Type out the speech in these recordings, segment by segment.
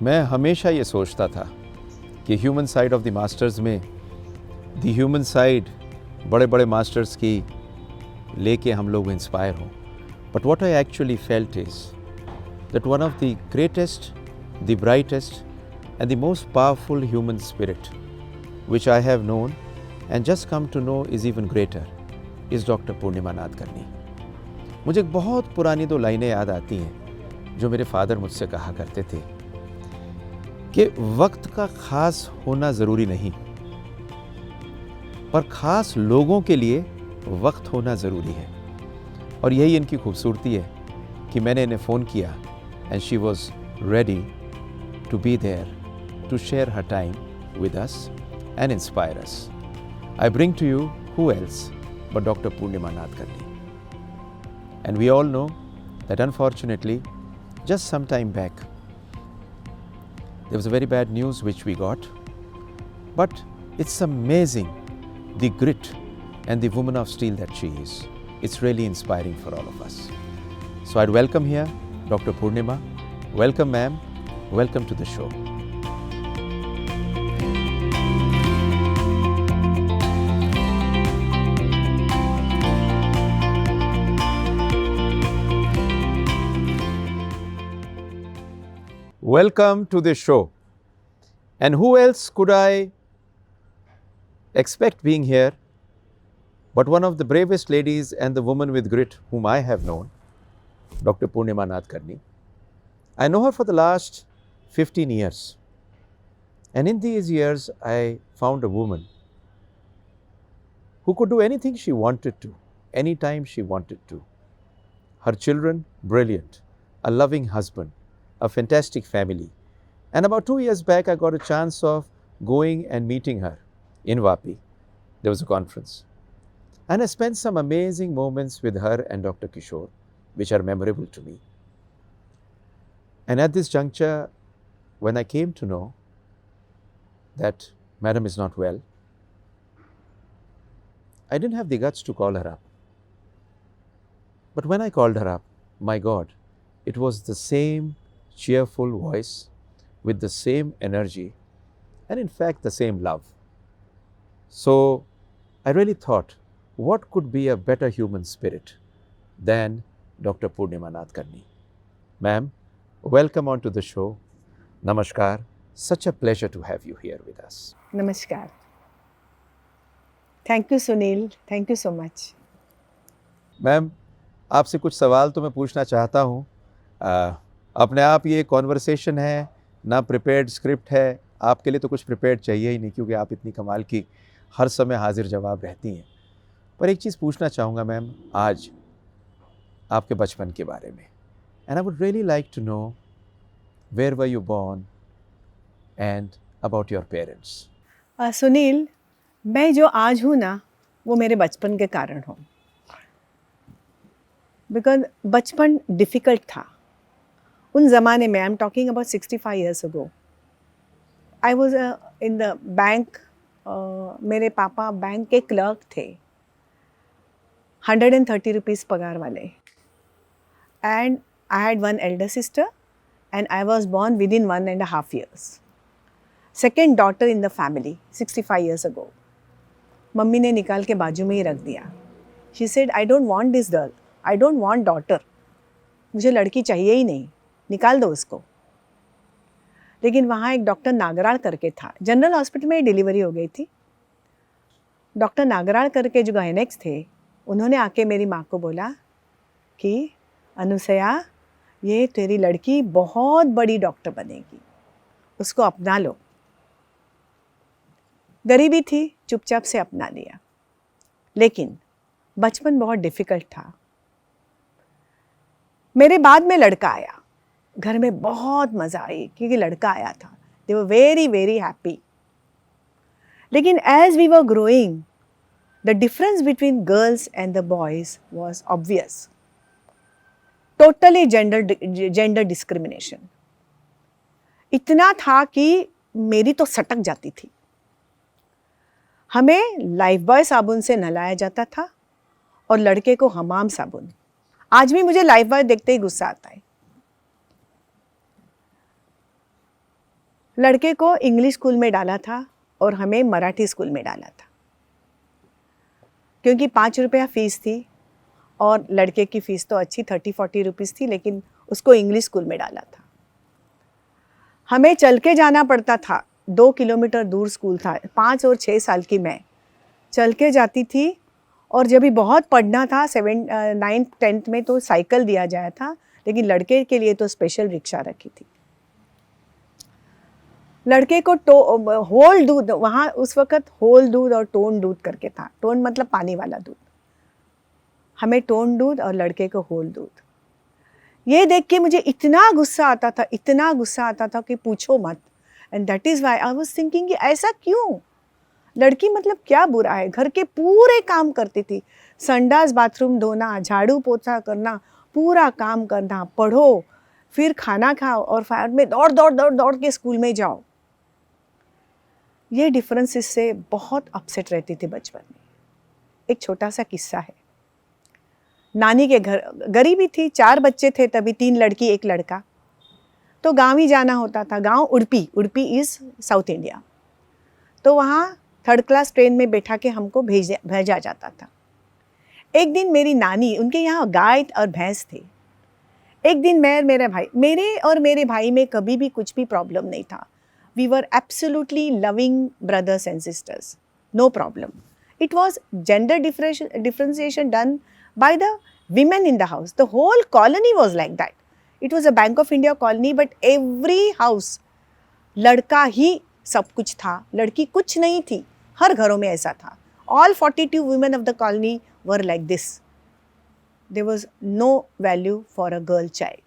मैं हमेशा ये सोचता था कि human side of the masters में द ह्यूमन साइड बड़े बड़े मास्टर्स की लेके हम लोग इंस्पायर हों. But what I actually felt is that one of the greatest, the brightest and the most powerful human spirit which I have known and just come to know is even greater is Dr. Purnima Nadkarni. मुझे एक बहुत पुरानी दो लाइनें याद आती हैं जो मेरे फादर मुझसे कहा करते थे कि वक्त का खास होना ज़रूरी नहीं, पर खास लोगों के लिए वक्त होना ज़रूरी है. और यही इनकी खूबसूरती है कि मैंने इन्हें फ़ोन किया and she was ready to be there to share her time with us and inspire us. I bring to you who else but Dr. Purnima Nadkarni. And we all know that unfortunately, just some time back, there was a very bad news which we got. But it's amazing the grit and the woman of steel that she is. It's really inspiring for all of us. So I'd welcome here Dr. Purnima. Welcome, ma'am. Welcome to the show. Welcome to the show. And who else could I expect being here but one of the bravest ladies and the woman with grit whom I have known, Dr. Purnima Nadkarni. I know her for the last 15 years. And in these years, I found a woman who could do anything she wanted to, anytime she wanted to. Her children, brilliant. A loving husband. A fantastic family. And about 2 years back, I got a chance of going and meeting her in Vapi. There was a conference. And I spent some amazing moments with her and Dr. Kishore, which are memorable to me. And at this juncture, when I came to know that Madam is not well, I didn't have the guts to call her up. But when I called her up, my God, it was the same cheerful voice with the same energy and in fact the same love. So I really thought, what could be a better human spirit than Dr. Purnima Nadkarni? Ma'am, welcome onto the show. Namaskar. Such a pleasure to have you here with us. Namaskar. Thank you, Sunil. Thank you so much. Ma'am, आपसे कुछ सवाल तो मैं पूछना चाहता हूँ. अपने आप ये कॉन्वर्सेशन है, ना प्रिपेयर्ड स्क्रिप्ट है. आपके लिए तो कुछ प्रिपेयर्ड चाहिए ही नहीं क्योंकि आप इतनी कमाल की हर समय हाजिर जवाब रहती हैं. पर एक चीज़ पूछना चाहूँगा मैम आज आपके बचपन के बारे में. And I would really like to know where were you born and about your parents. Sunil, मैं जो आज हूँ ना, वो मेरे बचपन के कारण हूँ. बिकॉज बचपन डिफ़िकल्ट था उन ज़माने में. I am talking about 65 years ago. I was in the bank. मेरे पापा बैंक के क्लर्क थे, 130 रुपीज़ पगार वाले. And I had one Elder sister and I was born with in 1.5 years. Second daughter in the family 65 years ago. Mummy ने निकाल के बाजू में ही रख दिया. She said, I don't want this girl, I don't want daughter. मुझे लड़की चाहिए ही नहीं, निकाल दो उसको. लेकिन वहाँ एक डॉक्टर नागराल करके था. जनरल हॉस्पिटल में डिलीवरी हो गई थी. डॉक्टर नागराल करके जो गायनेक्स थे, उन्होंने आके मेरी माँ को बोला कि अनुसया, ये तेरी लड़की बहुत बड़ी डॉक्टर बनेगी, उसको अपना लो. गरीबी थी, चुपचाप से अपना लिया. लेकिन बचपन बहुत डिफ़िकल्ट था. मेरे बाद में लड़का आया. घर में बहुत मज़ा आई क्योंकि लड़का आया था. They were very very happy. लेकिन as we were growing, the difference between girls and the boys was obvious. Totally gender discrimination. इतना था कि मेरी तो सटक जाती थी. हमें लाइफ बॉय साबुन से नहलाया जाता था और लड़के को हमाम साबुन. आज भी मुझे लाइफ बॉय देखते ही गुस्सा आता है. लड़के को इंग्लिश स्कूल में डाला था और हमें मराठी स्कूल में डाला था, क्योंकि 5 रुपया फ़ीस थी और लड़के की फ़ीस तो अच्छी 30-40 रुपीज़ थी, लेकिन उसको इंग्लिश स्कूल में डाला था। हमें चल के जाना पड़ता था, 2 किलोमीटर दूर स्कूल था। 5 और 6 साल की मैं चल के जाती थी, और जब भी बहुत पढ़ना था 9th 10th में तो साइकिल दिया जाया था, लेकिन लड़के के लिए तो स्पेशल रिक्शा रखी थी। लड़के को होल दूध, वहाँ उस वक़्त होल दूध और टोन दूध करके था। टोन मतलब पानी वाला दूध, हमें टोन दूध और लड़के को होल दूध। ये देख के मुझे इतना गुस्सा आता था, इतना गुस्सा आता था कि पूछो मत। And that is Y I was thinking कि ऐसा क्यों? लड़की मतलब क्या बुरा है? घर के पूरे काम करती थी, संडास बाथरूम धोना, झाड़ू पोछा करना, पूरा काम करना, पढ़ो, फिर खाना खाओ और फायर में दौड़ दौड़ दौड़ दौड़ के स्कूल में जाओ। ये डिफरेंसेस से बहुत अपसेट रहती थी बचपन में। एक छोटा सा किस्सा है। नानी के घर, गरीबी थी, 4 बच्चे थे तभी, 3 लड़की 1 लड़का, तो गाँव ही जाना होता था। गाँव उड़पी, उड़पी इज़ साउथ इंडिया। तो वहाँ 3rd क्लास ट्रेन में बैठा के हमको भेजा जाता था। एक दिन मेरी नानी, उनके यहाँ गाय और भैंस थे। एक दिन मैं और मेरे भाई में कभी भी कुछ भी प्रॉब्लम नहीं था। We were absolutely loving brothers and sisters, no problem. It was gender differentiation done by the women in the house. The whole colony was like that. It was a Bank of India colony, but every house लड़का ही सब कुछ था, लड़की कुछ नहीं थी। हर घरों में ऐसा था। All 42 women of the colony were like this. There was no value for a girl child.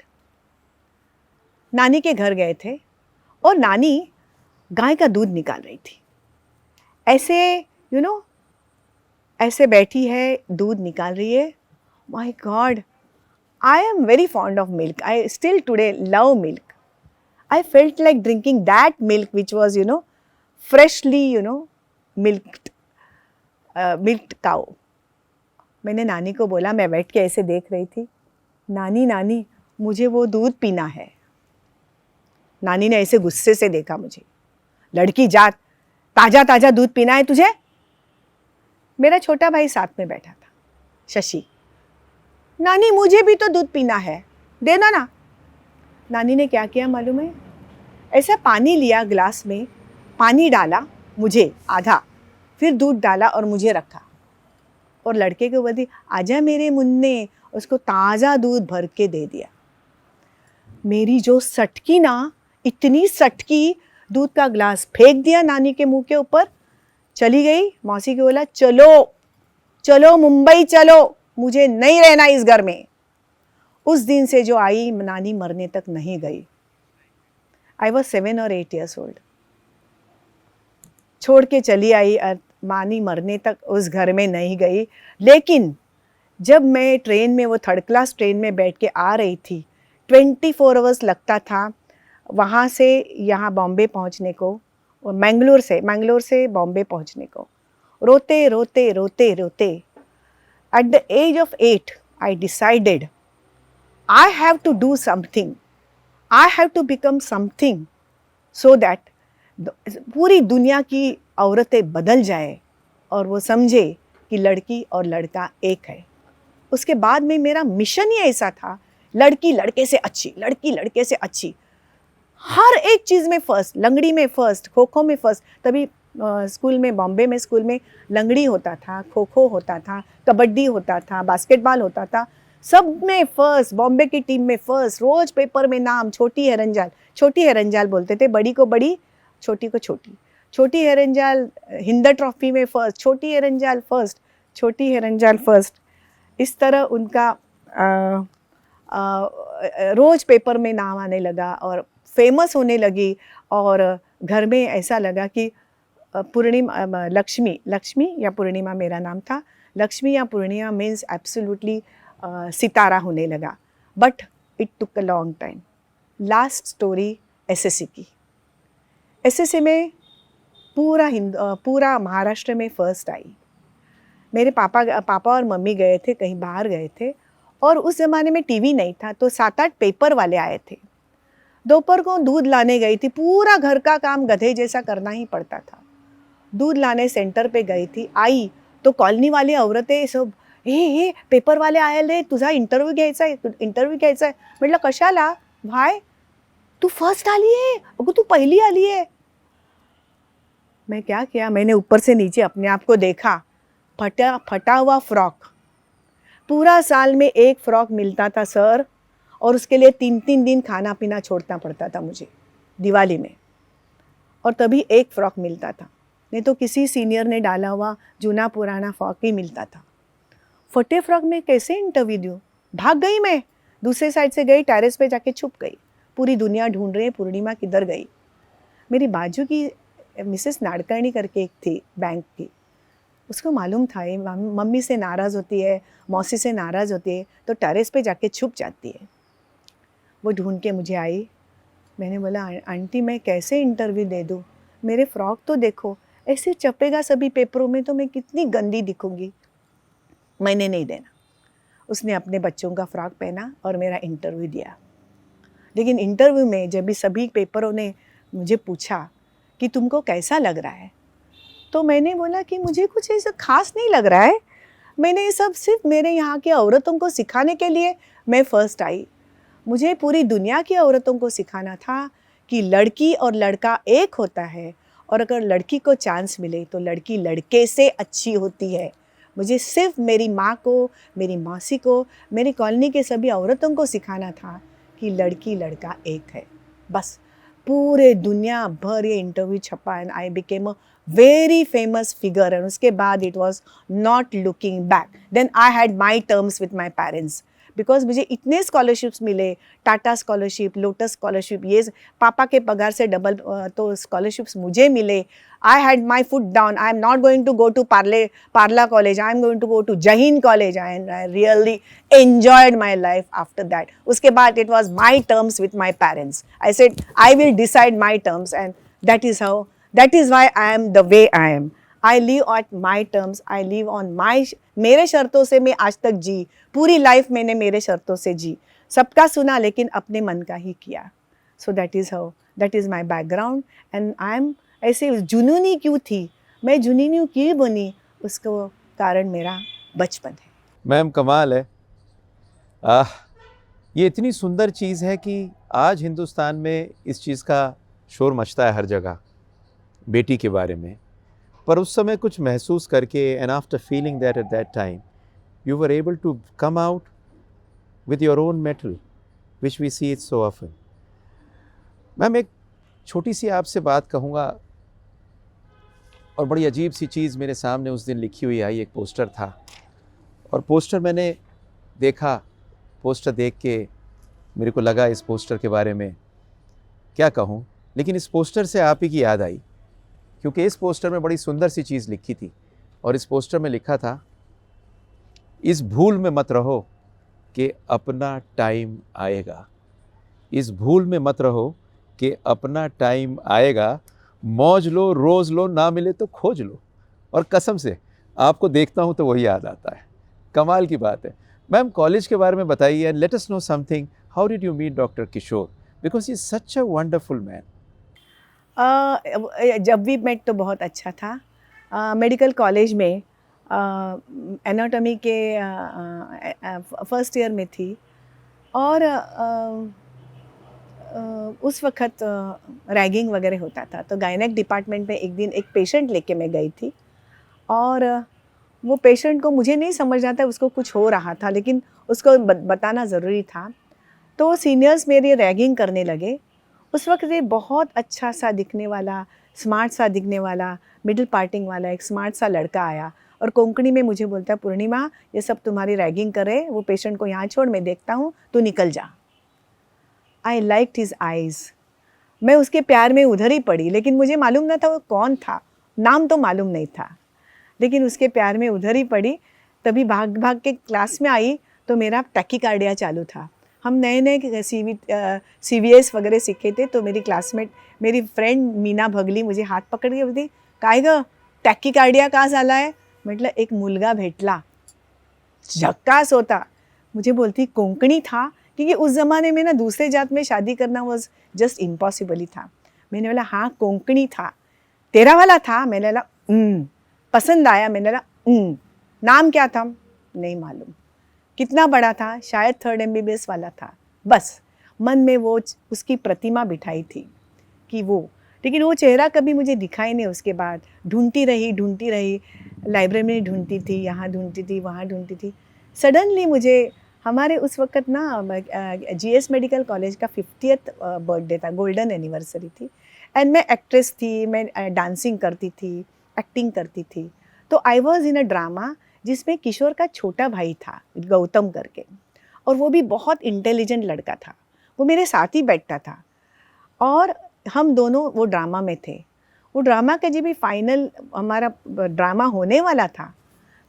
नानी के घर गए थे और नानी गाय का दूध निकाल रही थी। ऐसे ऐसे बैठी है, दूध निकाल रही है। My God, I am very fond of milk. I still today love milk. I felt like drinking that milk which was freshly milked cow. मैंने नानी को बोला, मैं बैठ के ऐसे देख रही थी, नानी मुझे वो दूध पीना है। नानी ने ऐसे गुस्से से देखा मुझे, लड़की जात, ताज़ा ताज़ा दूध पीना है तुझे? मेरा छोटा भाई साथ में बैठा था, शशि। नानी मुझे भी तो दूध पीना है, देना ना। नानी ने क्या किया मालूम है? ऐसा पानी लिया, ग्लास में पानी डाला, मुझे आधा, फिर दूध डाला और मुझे रखा, और लड़के को बोली, आजा मेरे मुन्ने, उसको ताज़ा दूध भर के दे दिया। मेरी जो सटकी ना, इतनी सटकी, दूध का ग्लास फेंक दिया नानी के मुंह के ऊपर, चली गई। मौसी को बोला, चलो चलो मुंबई चलो, मुझे नहीं रहना इस घर में। उस दिन से जो आई, नानी मरने तक नहीं गई। आई वॉज 7 और 8 years old। छोड़ के चली आई, नानी मरने तक उस घर में नहीं गई। लेकिन जब मैं ट्रेन में, वो 3rd क्लास ट्रेन में बैठ के आ रही थी, 24 hours लगता था वहाँ से यहाँ बॉम्बे पहुँचने को, और मैंगलोर से बॉम्बे पहुँचने को। रोते रोते रोते रोते at the age of 8 I decided I have to do something, I have to become something, so that पूरी दुनिया की औरतें बदल जाए और वो समझे कि लड़की और लड़का एक है। उसके बाद में मेरा मिशन ही ऐसा था, लड़की लड़के से अच्छी, लड़की लड़के से अच्छी, हर एक चीज़ में फर्स्ट, लंगड़ी में फर्स्ट, खो खो में फर्स्ट। तभी स्कूल में, बॉम्बे में स्कूल में लंगड़ी होता था, खो खो होता था, कबड्डी होता था, बास्केटबॉल होता था, सब में फर्स्ट, बॉम्बे की टीम में फर्स्ट। रोज़ पेपर में नाम, छोटी हेरंजाल बोलते थे, बड़ी को बड़ी, छोटी को छोटी। छोटी हेरंजाल हिंदा ट्रॉफी में फर्स्ट, छोटी हेरंजाल फर्स्ट, छोटी हेरंजाल फर्स्ट। इस तरह उनका रोज़ पेपर में नाम आने लगा और फेमस होने लगी। और घर में ऐसा लगा कि पूर्णिमा, लक्ष्मी या पूर्णिमा मेरा नाम था। लक्ष्मी या पूर्णिमा मीन्स एब्सोल्युटली सितारा होने लगा। But it took a long time. Last story SSC की। एसएससी में पूरा महाराष्ट्र में फर्स्ट आई। मेरे पापा और मम्मी गए थे, कहीं बाहर गए थे, और उस ज़माने में टीवी नहीं था, तो 7-8 पेपर वाले आए थे। दोपहर को दूध लाने गई थी, पूरा घर का काम गधे जैसा करना ही पड़ता था। दूध लाने सेंटर पे गई थी, आई तो कॉलनी वाली औरतें सब हे पेपर वाले आले, तुझा इंटरव्ह्यू घ्यायचा आहे. म्हटलं कशाला भाई, तू फर्स्ट आली है, अगो तू पहली आली है. मैं क्या किया, मैंने ऊपर से नीचे अपने आप को देखा, फटा हुआ फ्रॉक. पूरा साल में एक फ्रॉक मिलता था सर, और उसके लिए 3-3 दिन खाना पीना छोड़ना पड़ता था मुझे दिवाली में, और तभी एक फ्रॉक मिलता था, नहीं तो किसी सीनियर ने डाला हुआ जूना पुराना फ्रॉक ही मिलता था. फटे फ्रॉक में कैसे इंटरव्यू दूँ? भाग गई मैं, दूसरे साइड से गई, टेरेस पे जाके छुप गई. पूरी दुनिया ढूंढ रही है पूर्णिमा किधर गई. मेरी बाजू की मिसेस नाडकर्णी करके एक थी बैंक की, उसको मालूम था ये मम्मी से नाराज़ होती है, मौसी से नाराज़ होती है, तो टेरेस पे जाके छुप जाती है. वो ढूंढ के मुझे आई. मैंने बोला आंटी मैं कैसे इंटरव्यू दे दूँ, मेरे फ्रॉक तो देखो, ऐसे चपेगा सभी पेपरों में तो मैं कितनी गंदी दिखूंगी. मैंने नहीं देना. उसने अपने बच्चों का फ्रॉक पहना और मेरा इंटरव्यू दिया. लेकिन इंटरव्यू में जब भी सभी पेपरों ने मुझे पूछा कि तुमको कैसा लग रहा है, तो मैंने बोला कि मुझे कुछ ऐसा खास नहीं लग रहा है, मैंने ये सब सिर्फ मेरे यहाँ की औरतों को सिखाने के लिए मैं फ़र्स्ट आई. मुझे पूरी दुनिया की औरतों को सिखाना था कि लड़की और लड़का एक होता है, और अगर लड़की को चांस मिले तो लड़की लड़के से अच्छी होती है. मुझे सिर्फ मेरी माँ को, मेरी मौसी को, मेरी कॉलोनी के सभी औरतों को सिखाना था कि लड़की लड़का एक है. बस पूरे दुनिया भर ये इंटरव्यू छपा and I became a very famous figure. And उसके बाद it was not looking back. Then I had my terms with my parents, because मुझे इतने स्कॉलरशिप्स मिले, टाटा स्कॉलरशिप, लोटस स्कॉलरशिप, ये पापा के पगार से डबल तो स्कॉलरशिप्स मुझे मिले. आई had my foot down. I am not going to go to Parle college, I am going to go to जहीन college. I really enjoyed my life after that. उसके बाद it was my terms with my parents. I said I will decide my terms, and that is why I am the way I am. I live at my terms. I live on my मेरे शर्तों से मैं आज तक जी, पूरी life मैंने मेरे शर्तों से जी, सबका सुना लेकिन अपने मन का ही किया. So that is my background, and I am ऐसे जुनूनी क्यों थी, मैं जुनूनी क्यों बनी, उसका कारण मेरा बचपन है. मैम कमाल है. ये इतनी सुंदर चीज़ है कि आज हिंदुस्तान में इस चीज़ का शोर मचता है हर जगह बेटी के बारे में, पर उस समय कुछ महसूस करके and after feeling that at that time you were able to come out with your own metal which we see it so often. Ma'am एक छोटी सी आपसे बात कहूँगा, और बड़ी अजीब सी चीज़ मेरे सामने उस दिन लिखी हुई आई. एक पोस्टर था, और पोस्टर मैंने देखा, पोस्टर देख के मेरे को लगा इस पोस्टर के बारे में क्या कहूँ, लेकिन इस पोस्टर से आप ही की याद आई, क्योंकि इस पोस्टर में बड़ी सुंदर सी चीज़ लिखी थी. और इस पोस्टर में लिखा था, इस भूल में मत रहो कि अपना टाइम आएगा. इस भूल में मत रहो कि अपना टाइम आएगा. मौज लो, रोज़ लो, ना मिले तो खोज लो. और कसम से आपको देखता हूँ तो वही याद आता है. कमाल की बात है. मैम कॉलेज के बारे में बताइए, and let us know something. How did you meet doctor Kishore, because he is such a wonderful man. जब भी मेट तो बहुत अच्छा था. मेडिकल कॉलेज में एनाटॉमी के फर्स्ट ईयर में थी, और उस वक्त रैगिंग वगैरह होता था. तो गायनेक डिपार्टमेंट में एक दिन एक पेशेंट लेके मैं गई थी, और वो पेशेंट को मुझे नहीं समझ आता उसको कुछ हो रहा था, लेकिन उसको बताना ज़रूरी था. तो सीनियर्स मेरे रैगिंग करने लगे. उस वक्त ये बहुत अच्छा सा दिखने वाला, स्मार्ट सा दिखने वाला, मिडिल पार्टिंग वाला एक स्मार्ट सा लड़का आया, और कोंकणी में मुझे बोलता है, पूर्णिमा ये सब तुम्हारी रैगिंग करे, वो पेशेंट को यहाँ छोड़, मैं देखता हूँ, तू निकल जा. I liked his eyes. मैं उसके प्यार में उधर ही पड़ी, लेकिन मुझे मालूम ना था वो कौन था, नाम तो मालूम नहीं था, लेकिन उसके प्यार में उधर ही पड़ी. तभी भाग भाग के क्लास में आई तो मेरा टैकीकार्डिया चालू था. हम नए नए CVS वगैरह सीखे थे. तो मेरी क्लासमेट, मेरी फ्रेंड मीना भगली मुझे हात पकड के बोलती, काय ग टॅकीकार्डिया का झाला आहे. म्हटलं एक मुलगा भेटला, झक्कास होता. मुझे बोलती कोंकणी था क्योंकि उस ज़माने में ना दूसरे जात में शादी करना वॉज जस्ट इम्पॉसिबल ही था। मैंने बोला हाँ कोंकणी था, तेरा वाला था? मैंने बोला पसंद आया? मैंने बोला नाम क्या था? नहीं मालूम। कितना बड़ा था? शायद 3rd MBBS वाला था। बस मन में वो उसकी प्रतिमा बिठाई थी कि वो, लेकिन वो चेहरा कभी मुझे दिखा ही नहीं। उसके बाद ढूंढती रही, लाइब्रेरी में ढूंढती थी, यहाँ ढूंढती थी, वहाँ ढूंढती थी। सडनली मुझे हमारे उस वक़्त ना GS मेडिकल कॉलेज का 50th बर्थडे था, गोल्डन एनिवर्सरी थी, एंड मैं एक्ट्रेस थी, मैं डांसिंग करती थी, एक्टिंग करती थी। तो I was in a drama जिसमें किशोर का छोटा भाई था, गौतम करके, और वो भी बहुत इंटेलिजेंट लड़का था। वो मेरे साथ ही बैठता था और हम दोनों वो ड्रामा में थे। वो ड्रामा का जब भी फाइनल हमारा ड्रामा होने वाला था,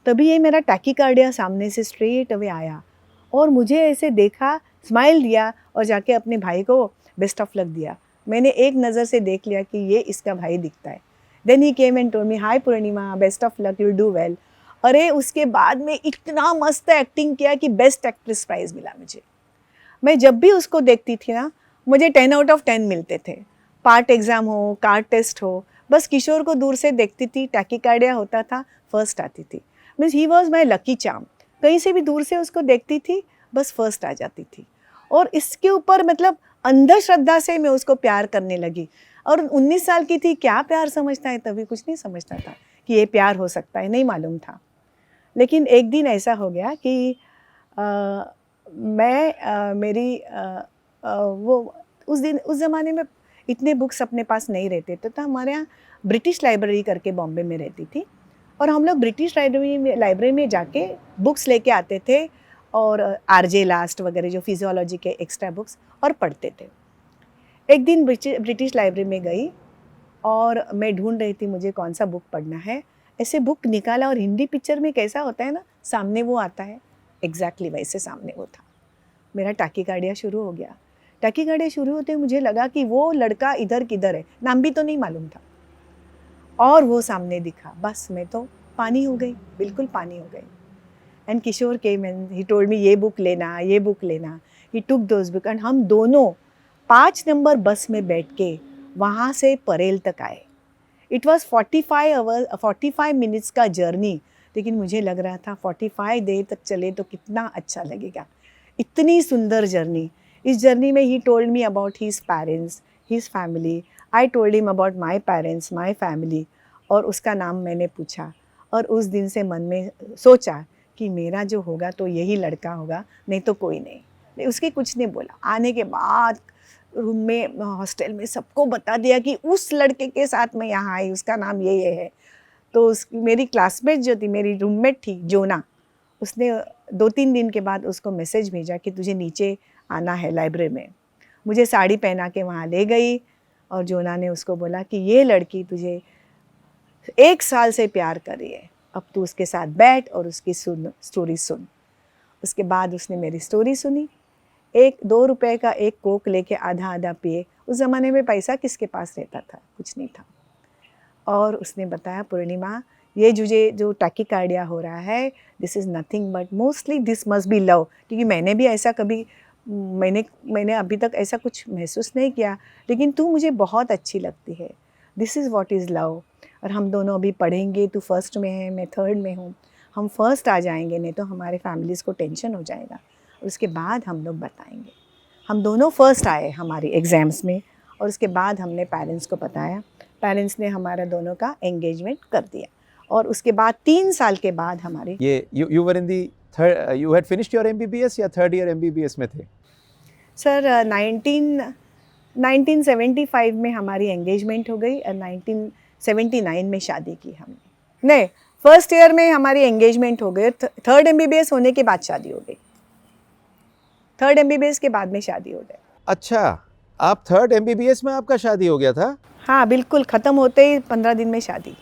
तभी ये मेरा टैकीकार्डिया सामने से स्ट्रेट अवे आया और मुझे ऐसे देखा, स्माइल दिया और जाके अपने भाई को बेस्ट ऑफ लक दिया। मैंने एक नज़र से देख लिया कि ये इसका भाई दिखता है। Then he came and told me, hi Purnima, best of luck, you do well. अरे उसके बाद में इतना मस्त एक्टिंग किया कि बेस्ट एक्ट्रेस प्राइज़ मिला मुझे। मैं जब भी उसको देखती थी ना, मुझे 10 आउट ऑफ 10 मिलते थे। पार्ट एग्ज़ाम हो, कार्ड टेस्ट हो, बस किशोर को दूर से देखती थी, टैकीकार्डिया होता था, फर्स्ट आती थी। Means he was my lucky charm. कहीं से भी दूर से उसको देखती थी, बस फर्स्ट आ जाती थी। और इसके ऊपर मतलब अंधश्रद्धा से मैं उसको प्यार करने लगी। और 19 साल की थी, क्या प्यार समझता है, तभी कुछ नहीं समझता था कि ये प्यार हो सकता है, नहीं मालूम था। लेकिन एक दिन ऐसा हो गया कि वो उस ज़माने में इतने बुक्स अपने पास नहीं रहते थे, तो हमारे यहाँ ब्रिटिश लाइब्रेरी करके बॉम्बे में रहती थी, और हम लोग ब्रिटिश लाइब्रेरी में जाके बुक्स लेके आते थे और RJ लास्ट वगैरह जो फिजियोलॉजी के एक्स्ट्रा बुक्स और पढ़ते थे। एक दिन ब्रिटिश लाइब्रेरी में गई और मैं ढूंढ रही थी मुझे कौन सा बुक पढ़ना है। ऐसे बुक निकाला और हिंदी पिक्चर में कैसा होता है ना, सामने वो आता है, एग्जैक्टली वैसे सामने वो था। मेरा टैकीकार्डिया शुरू हो गया। टैकीकार्डिया शुरू होते मुझे लगा कि वो लड़का इधर किधर है, नाम भी तो नहीं मालूम था, और वो सामने दिखा। बस मैं तो पानी हो गई, बिल्कुल पानी हो गई। And Kishore came and he told me, ये बुक लेना, ये बुक लेना। He took those book and हम दोनों 5 नंबर बस में बैठ के वहाँ से परेल तक आए। इट वॉज 45 मिनट्स का जर्नी, लेकिन मुझे लग रहा था 45 देर तक चले तो कितना अच्छा लगेगा। इतनी सुंदर जर्नी। इस जर्नी में ही told me about his parents, his family. I told him about my parents, my family, और उसका नाम मैंने पूछा। और उस दिन से मन में सोचा कि मेरा जो होगा तो यही लड़का होगा, नहीं तो कोई नहीं। उसके कुछ नहीं बोला। आने के बाद रूम में, हॉस्टल में सबको बता दिया कि उस लड़के के साथ मैं यहाँ आई, उसका नाम ये है। तो मेरी क्लासमेट जो थी, मेरी रूममेट थी जोना, उसने 2-3 दिन के बाद उसको मैसेज भेजा कि तुझे नीचे आना है लाइब्रेरी में। मुझे साड़ी पहना के वहाँ ले गई और जोना ने उसको बोला कि ये लड़की तुझे 1 साल से प्यार कर रही है, अब तू उसके साथ बैठ और उसकी स्टोरी सुन। उसके बाद उसने मेरी स्टोरी सुनी। 1-2 रुपए का एक कोक लेके आधा आधा पिए। उस ज़माने में पैसा किसके पास रहता था, कुछ नहीं था। और उसने बताया, पूर्णिमा, ये जो टैकीकार्डिया हो रहा है, this is nothing but mostly this must be love. क्योंकि मैंने भी ऐसा कभी मैंने अभी तक ऐसा कुछ महसूस नहीं किया, लेकिन तू मुझे बहुत अच्छी लगती है। This is what is love. और हम दोनों अभी पढ़ेंगे, तू फर्स्ट में है, मैं थर्ड में हूँ, हम फर्स्ट आ जाएंगे, नहीं तो हमारे फैमिलीज़ को टेंशन हो जाएगा। और उसके बाद हम लोग बताएंगे। हम दोनों फर्स्ट आए हमारी एग्ज़ाम्स में, और उसके बाद हमने पेरेंट्स को बताया। पेरेंट्स ने हमारा दोनों का एंगेजमेंट कर दिया। और उसके बाद 3 साल के बाद हमारी you were in the third, you had finished your MBBS या थर्ड ईयर MBBS में थे? सर 1975 में हमारी एंगेजमेंट हो गई और 1979 में शादी की हमने। नहीं, फर्स्ट ईयर में हमारी एंगेजमेंट हो गई, थर्ड MBBS होने के बाद शादी हो गई। थर्ड MBBS के बाद में शादी हो गई। अच्छा, आप थर्ड MBBS में आपका शादी हो गया था? हाँ बिल्कुल, ख़त्म होते ही 15 दिन में शादी।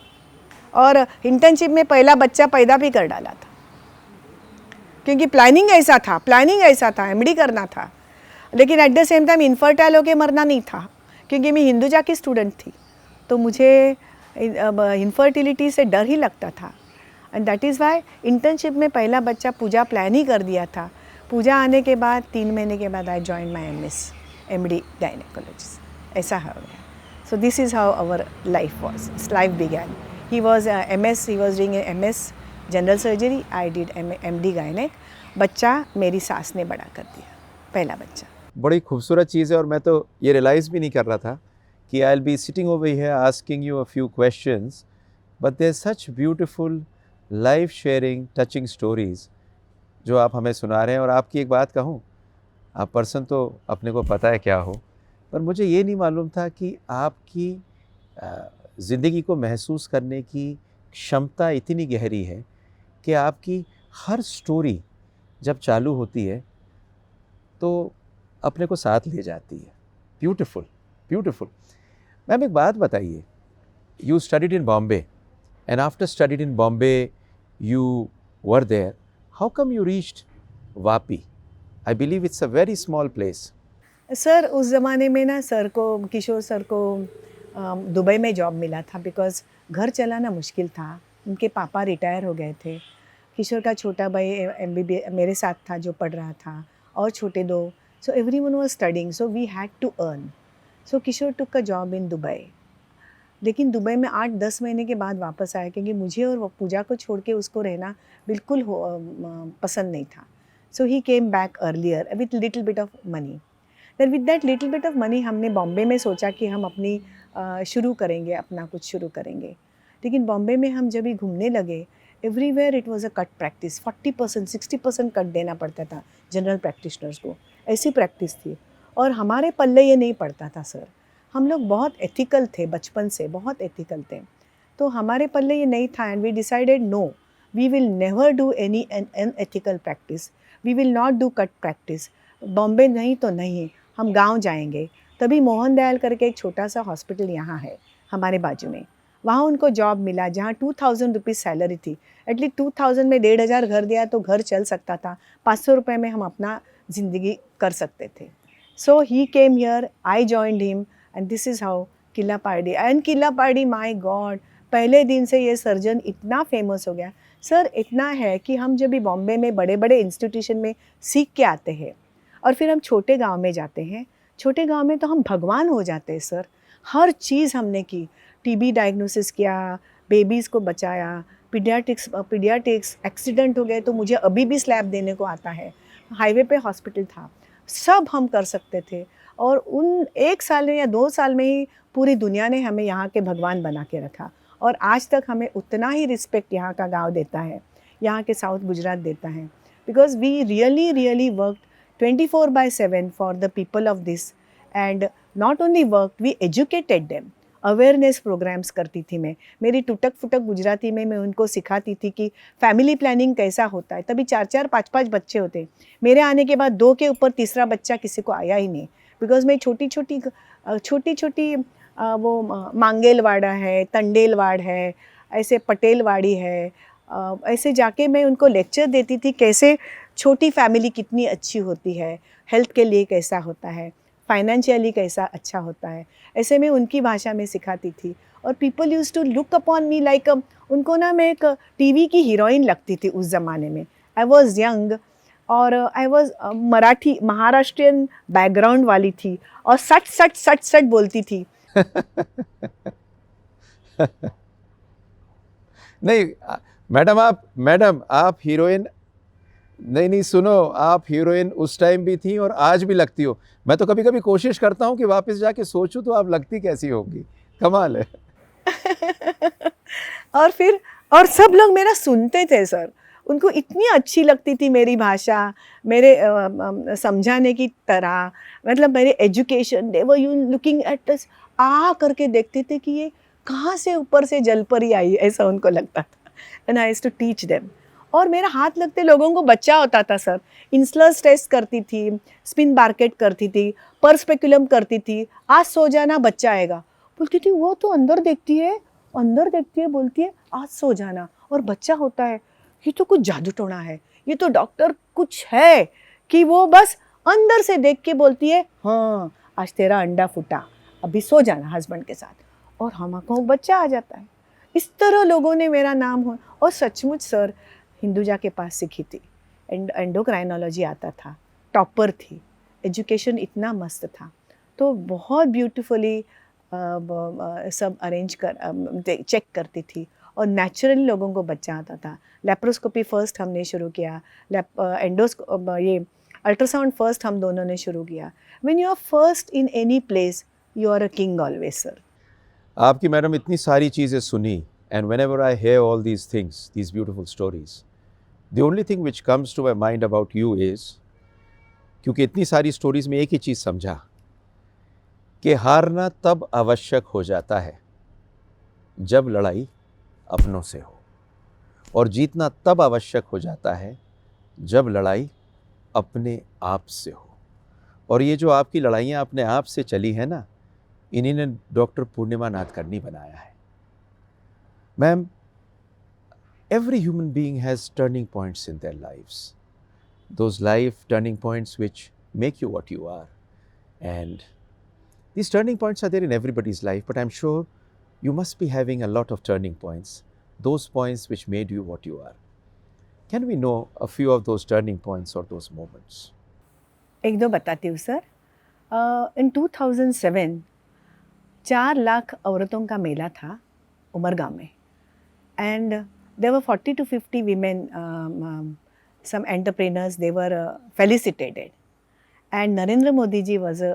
और इंटर्नशिप में पहला बच्चा पैदा भी कर डाला था, क्योंकि प्लानिंग ऐसा था, MD करना था। लेकिन at the same time infertile होके मरना नहीं था, क्योंकि मैं हिंदुजा की स्टूडेंट थी, तो मुझे इनफर्टिलिटी से डर ही लगता था। And that is Y internship में पहला बच्चा पूजा प्लान ही कर दिया था। पूजा आने के बाद 3 महीने के बाद I join my MD gynaecologist, ऐसा हो गया. So this is how our life was. Life began. He was MS. He was doing MS general surgery. I did MD gynec. बच्चा मेरी सास ने बड़ा कर दिया, पहला बच्चा. बड़ी खूबसूरत चीज़ है और मैं तो ये रियलाइज़ भी नहीं कर रहा था कि I will be sitting over here asking you a few questions, but there such beautiful life sharing touching stories जो आप हमें सुना रहे हैं. और आपकी एक बात कहूँ, आप पर्सन तो अपने को पता है क्या हो, पर मुझे ये नहीं मालूम था कि आपकी ज़िंदगी को महसूस करने की क्षमता इतनी गहरी है कि आपकी हर स्टोरी जब चालू होती है तो अपने को साथ ले जाती है. Beautiful, beautiful. मैम एक बात बताइए, you studied in Bombay and after studied in Bombay you were there, how come you reached Vapi? I believe it's a very small place. Sir उस ज़माने में ना सर को, किशोर सर को दुबई में जॉब मिला था, बिकॉज़ घर चलाना मुश्किल था. उनके पापा रिटायर हो गए थे. किशोर का छोटा भाई MBBS मेरे साथ था जो पढ़ रहा था, और छोटे 2. So everyone was studying, so we had to earn. So Kishore took a job in Dubai. लेकिन दुबई में 8-10 महीने के बाद वापस आया, क्योंकि मुझे और पूजा को छोड़ के उसको रहना बिल्कुल पसंद नहीं था. So he came back earlier with little bit of money. Then with that little bit of money हमने बॉम्बे में सोचा कि हम अपनी शुरू करेंगे, अपना कुछ शुरू करेंगे. लेकिन बॉम्बे में हम जब भी घूमने लगे, everywhere it was a cut practice. 40% 60% cut देना पड़ता था जनरल प्रैक्टिशनर्स को, ऐसी प्रैक्टिस थी. और हमारे पल्ले ये नहीं पड़ता था सर. हम लोग बहुत एथिकल थे, बचपन से बहुत एथिकल थे, तो हमारे पल्ले ये नहीं था. And we decided no, we will never do any unethical practice, we will not do cut practice. Bombay नहीं तो नहीं, हम गांव जाएंगे. तभी मोहन दयाल करके एक छोटा सा हॉस्पिटल यहाँ है हमारे बाजू में, वहाँ उनको जॉब मिला जहाँ 2000 रुपीज़ सैलरी थी. एटलीस्ट 2000 में 1500 घर दिया तो घर चल सकता था. 500 रुपये में हम अपना ज़िंदगी कर सकते थे. So he came here, I joined him, and this is how Killa Pardi. And Killa Pardi, my god, पहले दिन से ये सर्जन इतना फेमस हो गया सर. इतना है कि हम जब भी बॉम्बे में बड़े बड़े इंस्टीट्यूशन में सीख के आते हैं और फिर हम छोटे गांव में जाते हैं, छोटे गांव में तो हम भगवान हो जाते हैं सर. हर चीज़ हमने की. TB डायग्नोसिस किया, बेबीज़ को बचाया, पीडियाट्रिक्स एक्सीडेंट हो गए तो मुझे अभी भी स्लैब देने को आता है. हाईवे पे हॉस्पिटल था, सब हम कर सकते थे. और उन 1 साल में या 2 साल में ही पूरी दुनिया ने हमें यहाँ के भगवान बना के रखा. और आज तक हमें उतना ही रिस्पेक्ट यहाँ का गांव देता है, यहाँ के साउथ गुजरात देता है. Because we really worked 24/7 for the people of this, and not only worked, we educated them. Awareness programmes करती थी मैं. मेरी टुटक फुटक गुजराती में मैं उनको सिखाती थी कि फैमिली प्लानिंग कैसा होता है. तभी 4-4 5-5 बच्चे होते. मेरे आने के बाद 2 के ऊपर तीसरा बच्चा किसी को आया ही नहीं, बिकॉज मैं छोटी छोटी वो मांगेलवाड़ा है, तंडेलवाड़ है, ऐसे पटेलवाड़ी है, ऐसे जाके मैं उनको लेक्चर देती थी कैसे छोटी फैमिली कितनी अच्छी होती है, हेल्थ के लिए कैसा होता है, फाइनेंशियली कैसा अच्छा होता है. ऐसे मैं उनकी भाषा में सिखाती थी. और people use to look upon me like, उनको ना मैं एक टीवी की हीरोइन लगती थी उस ज़माने में. आई वॉज यंग और I was Marathi Maharashtrian background वाली थी और सच बोलती थी. नहीं मैडम आप हीरोइन नहीं सुनो, आप हीरोइन उस टाइम भी थी और आज भी लगती हो. मैं तो कभी कभी कोशिश करता हूँ कि वापस जाके सोचूं तो आप लगती कैसी होगी. कमाल है. और सब लोग मेरा सुनते थे सर. उनको इतनी अच्छी लगती थी मेरी भाषा, मेरे समझाने की तरह, मतलब मेरे education. They were you looking at us, आ करके देखते थे कि ये कहाँ से ऊपर से जल परी आई, ऐसा उनको लगता था. And I used to teach them. और मेरा हाथ लगते लोगों को बच्चा होता था सर. इंसलर्स टेस्ट करती थी, स्पिन बार्केट करती थी, परस्पेकुलम करती थी. आज सो जाना बच्चा आएगा, बोलती थी वो तो अंदर देखती है बोलती है आज सो जाना और बच्चा होता है. ये तो कुछ जादू टोना है, ये तो डॉक्टर कुछ है कि वो बस अंदर से देख के बोलती है हाँ आज तेरा अंडा फूटा, अभी सो जाना हस्बैंड के साथ, और हमको बच्चा आ जाता है. इस तरह लोगों ने मेरा नाम हो. और सचमुच सर हिंदुजा के पास सीखी थी. एंडोक्राइनोलॉजी आता था, टॉपर थी, एजुकेशन इतना मस्त था, तो बहुत ब्यूटीफुली सब अरेंज कर चेक करती थी और नेचुरली लोगों को बच्चा आता था। लेप्रोस्कोपी फर्स्ट हमने शुरू किया, ये अल्ट्रासाउंड फर्स्ट हम दोनों ने शुरू किया। When you are first in any place you are a king always sir. आपकी मैडम इतनी सारी चीज़ें सुनी, and whenever I hear all these things, these beautiful stories, the only thing which comes to my mind about you is, क्योंकि इतनी सारी stories में एक ही चीज़ समझा कि हारना तब आवश्यक हो जाता है जब लड़ाई अपनों से हो, और जीतना तब आवश्यक हो जाता है जब लड़ाई अपने आप से हो। और ये जो आपकी लड़ाइयाँ अपने आप से चली हैं ना, इन्हीं ने डॉक्टर पूर्णिमा नादकर्णी बनाया है। Ma'am, every human being has turning points in their lives. Those life turning points which make you what you are. And these turning points are there in everybody's life, but I'm sure you must be having a lot of turning points, those points which made you what you are. Can we know a few of those turning points or those moments? एक दो बताती हूँ sir. इन 2007 4 लाख औरतों का मेला था उमरगांव में, and there were 40 to 50 women, some entrepreneurs, they were felicitated, and Narendra Modi ji was a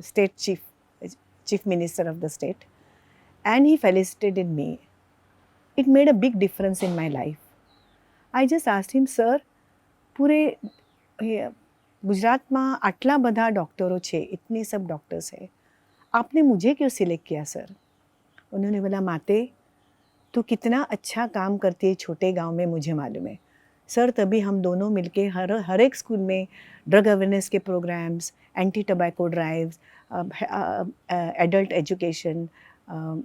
state chief minister of the state, and he felicitated me. It made a big difference in my life. I just asked him, sir, પૂરે ગુજરાતમાં આટલા બધા ડૉક્ટરો છે, इतने सब doctors है, आपने मुझे क्यों सिलेक्ट किया सर? उन्होंने बोला, माते तू कितना अच्छा काम करती है छोटे गांव में, मुझे मालूम है सर, तभी हम दोनों मिलके हर एक स्कूल में ड्रग अवेयरनेस के programmes, anti tobacco drives, adult education,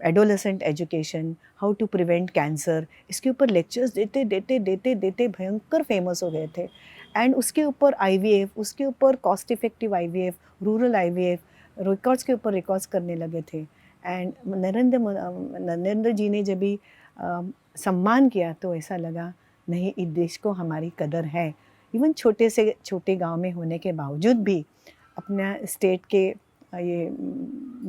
adolescent education, how to prevent cancer, इसके ऊपर लेक्चर्स देते भयंकर फेमस हो गए थे। एंड उसके ऊपर IVF, उसके ऊपर cost effective IVF, rural IVF, records के ऊपर रिकॉर्ड्स करने लगे थे। एंड नरेंद्र जी ने जब भी सम्मान किया तो ऐसा लगा, नहीं, इस देश को हमारी कदर है। इवन छोटे से छोटे गांव में होने के बावजूद भी अपना स्टेट के ये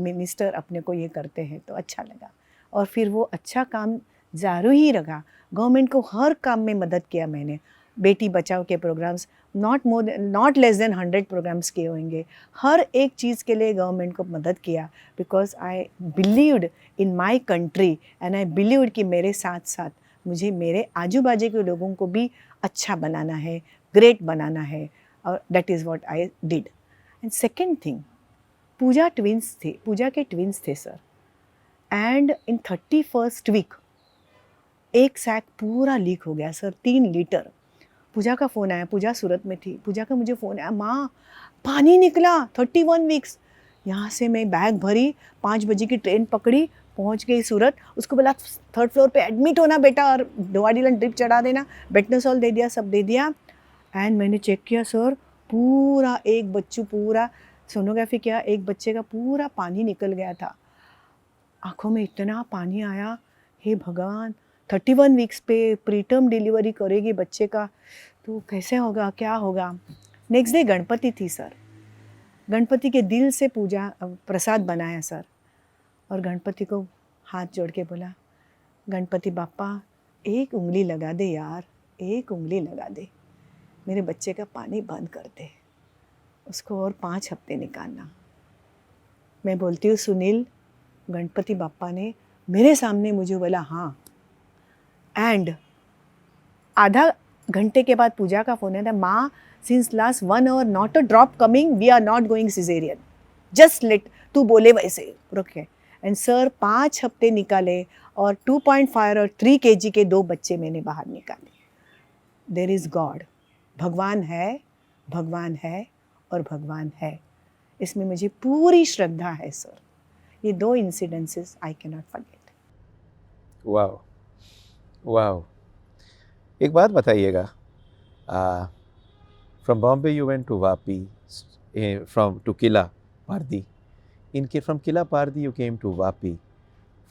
मिनिस्टर अपने को ये करते हैं तो अच्छा लगा। और फिर वो अच्छा काम जारी ही रखा। गवर्नमेंट को हर काम में मदद किया मैंने। बेटी बचाओ के programmes not less than 100 programmes किए होंगे। हर एक चीज़ के लिए गवर्नमेंट को मदद किया, because I believed in my country, and I believed कि मेरे साथ साथ मुझे मेरे आजू बाजू के लोगों को भी अच्छा बनाना है, ग्रेट बनाना है, और that is what I did. And second thing, Pooja के ट्विंस थे sir, and in 31st week एक सैक पूरा लीक हो गया सर, 3 लीटर। पूजा का फ़ोन आया, पूजा सूरत में थी, पूजा का मुझे फ़ोन आया, माँ पानी निकला 31 वीक्स। यहाँ से मैं बैग भरी, 5 बजे की ट्रेन पकड़ी, पहुँच गई सूरत। उसको बोला 3rd फ्लोर पे एडमिट होना बेटा, और दवाडीलन ड्रिप चढ़ा देना, बेटनोसॉल दे दिया, सब दे दिया। एंड मैंने चेक किया सर, पूरा एक बच्चू पूरा सोनोग्राफी किया, एक बच्चे का पूरा पानी निकल गया था। आँखों में इतना पानी आया, हे भगवान, 31 वीक्स पे प्रीटर्म डिलीवरी करेगी बच्चे का, तो कैसे होगा, क्या होगा। नेक्स्ट डे गणपति थी सर, गणपति के दिल से पूजा प्रसाद बनाया सर, और गणपति को हाथ जोड़ के बोला, गणपति बापा एक उंगली लगा दे यार, एक उंगली लगा दे, मेरे बच्चे का पानी बंद कर दे, उसको और 5 हफ्ते निकालना। मैं बोलती हूँ, सुनील, गणपति बापा ने मेरे सामने मुझे बोला हाँ। एंड आधा घंटे के बाद पूजा का फ़ोन आया, माँ since last 1 hour not a drop coming, we are not going caesarean, just let, तू बोले वैसे रुके। एंड सर 5 हफ्ते निकाले, और 2.5 और 3 kg के 2 बच्चे मैंने बाहर निकाले। देयर इज़ गॉड, भगवान है, भगवान है और भगवान है, इसमें मुझे पूरी श्रद्धा है सर। ये 2 incidences I can not forget. वाह वाह। एक बात बताइएगा, from Bombay you went to Vapi, from to Killa Pardi, from Killa Pardi you came to Vapi,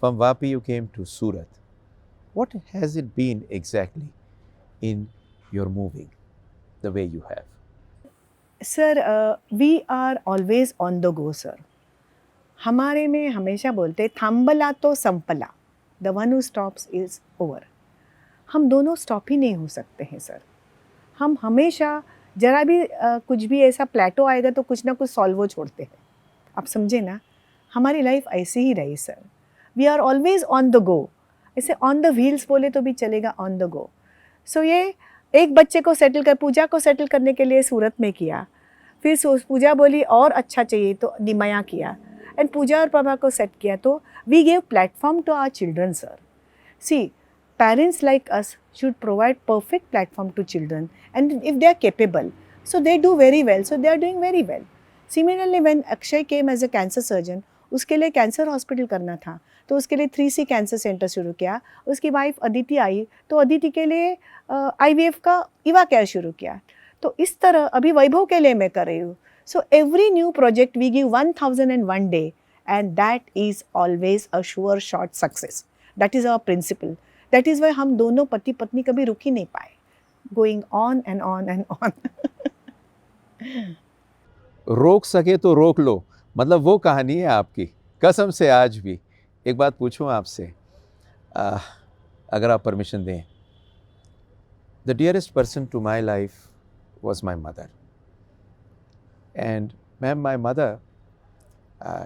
from Vapi you came to Surat. What has it been exactly in you're moving the way you have? Sir we are always on the go sir. हमारे में हमेशा बोलते थांबला तो संपला, the one who stops is over. हम दोनों stop ही नहीं हो सकते हैं सर. हम हमेशा जरा भी कुछ भी ऐसा प्लेटो आएगा तो कुछ ना कुछ सॉल्वो छोड़ते हैं. आप समझे ना, हमारी लाइफ ऐसी ही रही sir. We are always on the go. ऐसे ऑन द व्हील्स बोले तो भी चलेगा, ऑन द गो. सो ये एक बच्चे को सेटल कर, पूजा को सेटल करने के लिए सूरत में किया. फिर पूजा बोली और अच्छा चाहिए तो निमया किया. एंड पूजा और पापा को सेट किया. तो we gave platform to our children sir. See, parents like us should provide perfect platform to children, and if they are capable, so they do very well, so they are doing very well. Similarly, when Akshay came as a cancer surgeon, उसके लिए cancer hospital करना था तो उसके लिए 3C cancer centre शुरू किया. उसकी वाइफ अदिति आई तो अदिति के लिए IVF का इवा केयर शुरू किया. तो इस तरह अभी वैभव के लिए मैं कर रही हूँ. So every new project we give 1001 day, and that is always a sure short success. That is our principle. That is why हम दोनों पति पत्नी कभी रुक ही नहीं पाए. Going on and on and on. रोक सके तो रोक लो, मतलब वो कहानी है आपकी, कसम से. आज भी एक बात पूछूं आपसे, अगर आप परमिशन दें. The dearest person to my life was my mother. And ma'am, my mother,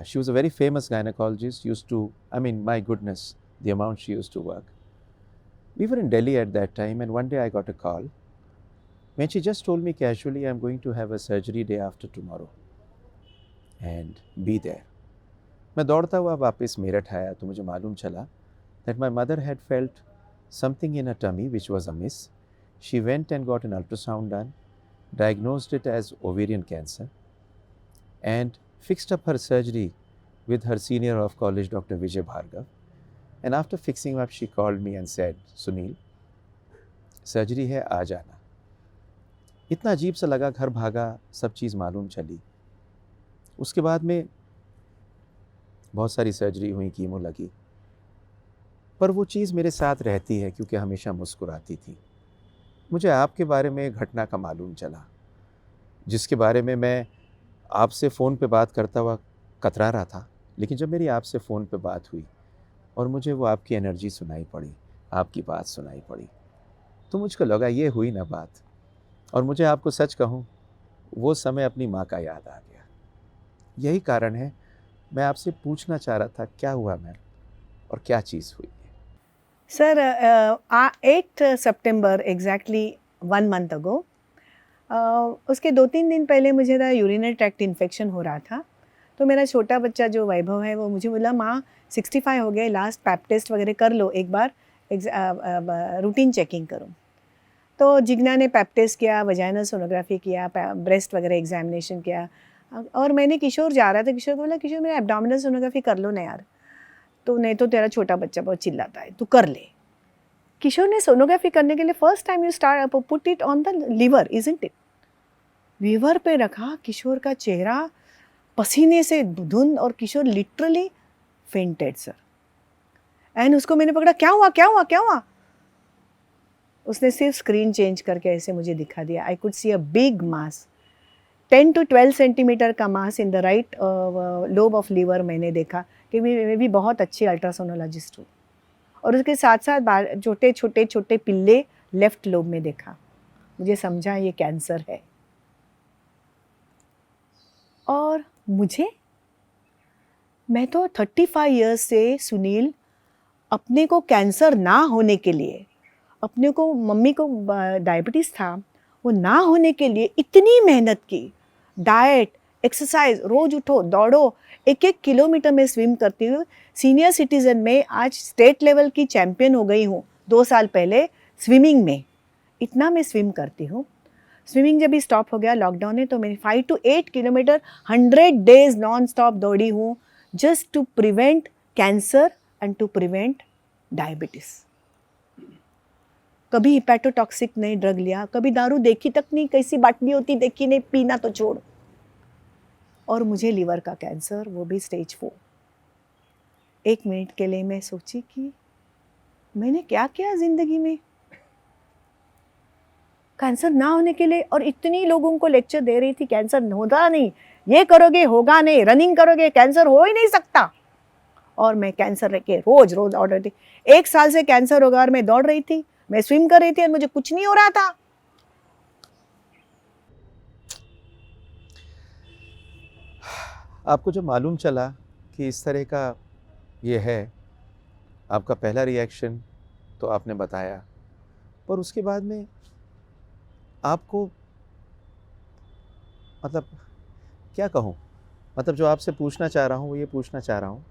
she was a very famous gynaecologist. Used to, I mean, my goodness, the amount she used to work. We were in Delhi at that time, and one day I got a call when she just told me casually, I'm going to have a surgery day after tomorrow and be there. मैं दौड़ता हुआ वापस मेरठ आया तो मुझे मालूम चला that my mother had felt something in her tummy which was amiss. She went and got an ultrasound done, diagnosed it as ovarian cancer, and fixed up her surgery with her senior of college, Dr. Vijay Bhargav. And after fixing up, she called me and said, Sunil, surgery है, आ जाना. इतना अजीब सा लगा, घर भागा, सब चीज़ मालूम चली. उसके बाद में बहुत सारी सर्जरी हुई, कीमो लगी, पर वो चीज़ मेरे साथ रहती है क्योंकि हमेशा मुस्कुराती थी. मुझे आपके बारे में एक घटना का मालूम चला जिसके बारे में मैं आपसे फ़ोन पे बात करता हुआ कतरा रहा था. लेकिन जब मेरी आपसे फ़ोन पे बात हुई और मुझे वो आपकी एनर्जी सुनाई पड़ी, आपकी बात सुनाई पड़ी, तो मुझको लगा ये हुई ना बात. और मुझे आपको सच कहूँ, वो समय अपनी माँ का याद आ गया. यही कारण है मैं आपसे पूछना चाह रहा था, क्या हुआ मैम और क्या चीज़ हुई? सर 8 सितंबर एग्जैक्टली 1 month अगो, उसके 2-3 दिन पहले मुझे ना यूरिनरी ट्रैक्ट इन्फेक्शन हो रहा था. तो मेरा छोटा बच्चा जो वैभव है वो मुझे बोला, माँ 65 हो गए, लास्ट पैप टेस्ट वगैरह कर लो, एक बार रूटीन चेकिंग करो. तो जिग्ना ने पैप टेस्ट किया, वजाइनल सोनोग्राफी किया, ब्रेस्ट वगैरह एग्जामिनेशन किया. और मैंने किशोर जा रहा था, किशोर को बोला, किशोर मेरा एब्डोमिनल सोनोग्राफी कर लो ना यार. तो नहीं तो तेरा छोटा बच्चा बहुत चिल्लाता है, तू कर ले. किशोर ने सोनोग्राफी करने के लिए first time you start put it on the liver, isn't it. Liver पे रखा, किशोर का चेहरा पसीने से धुंध, और Kishore literally fainted sir. And उसको मैंने पकड़ा, क्या हुआ क्या हुआ क्या हुआ. उसने सिर्फ स्क्रीन चेंज करके ऐसे मुझे दिखा दिया. I could see a big mass, 10 to 12 centimetre का mass in the right lobe of liver. मैंने देखा कि मैं भी बहुत अच्छी अल्ट्रासोनोलॉजिस्ट हूँ. और उसके साथ साथ छोटे छोटे छोटे पिल्ले लेफ्ट लोब में देखा. मुझे समझा ये कैंसर है. और मैं तो 35 इयर्स से सुनील अपने को कैंसर ना होने के लिए, अपने को, मम्मी को डायबिटीज़ था, वो ना होने के लिए इतनी मेहनत की. डाइट, एक्सरसाइज, रोज़ उठो दौड़ो, 1-1 किलोमीटर में स्विम करती हूँ. सीनियर सिटीज़न में आज स्टेट लेवल की चैम्पियन हो गई हूँ 2 साल पहले स्विमिंग में. इतना मैं स्विम करती हूँ. स्विमिंग जब भी स्टॉप हो गया लॉकडाउन में, तो मैंने 5 to 8 kilometre 100 days non stop दौड़ी हूँ, just to prevent cancer and to prevent diabetes. कभी हिपैटोटॉक्सिक नहीं ड्रग लिया, कभी दारू देखी तक नहीं, कैसी बाटली होती देखी नहीं, पीना तो छोड़. और मुझे लीवर का कैंसर, वो भी स्टेज 4. 1 मिनट के लिए मैं सोची कि मैंने क्या किया ज़िंदगी में. कैंसर ना होने के लिए, और इतनी लोगों को लेक्चर दे रही थी कैंसर होगा नहीं, ये करोगे होगा नहीं, रनिंग करोगे कैंसर हो ही नहीं सकता। और मैं कैंसर रह के रोज रोज दौड़ रही थी। 1 साल से कैंसर होगा और मैं दौड़ रही थी, मैं स्विम कर रही थी और मुझे कुछ नहीं हो रहा था। आपको जब मालूम चला कि इस तरह का ये है, आपका पहला रिएक्शन तो आपने बताया, पर उसके बाद में आपको, मतलब क्या कहूँ, मतलब जो आपसे पूछना चाह रहा हूँ वो ये पूछना चाह रहा हूँ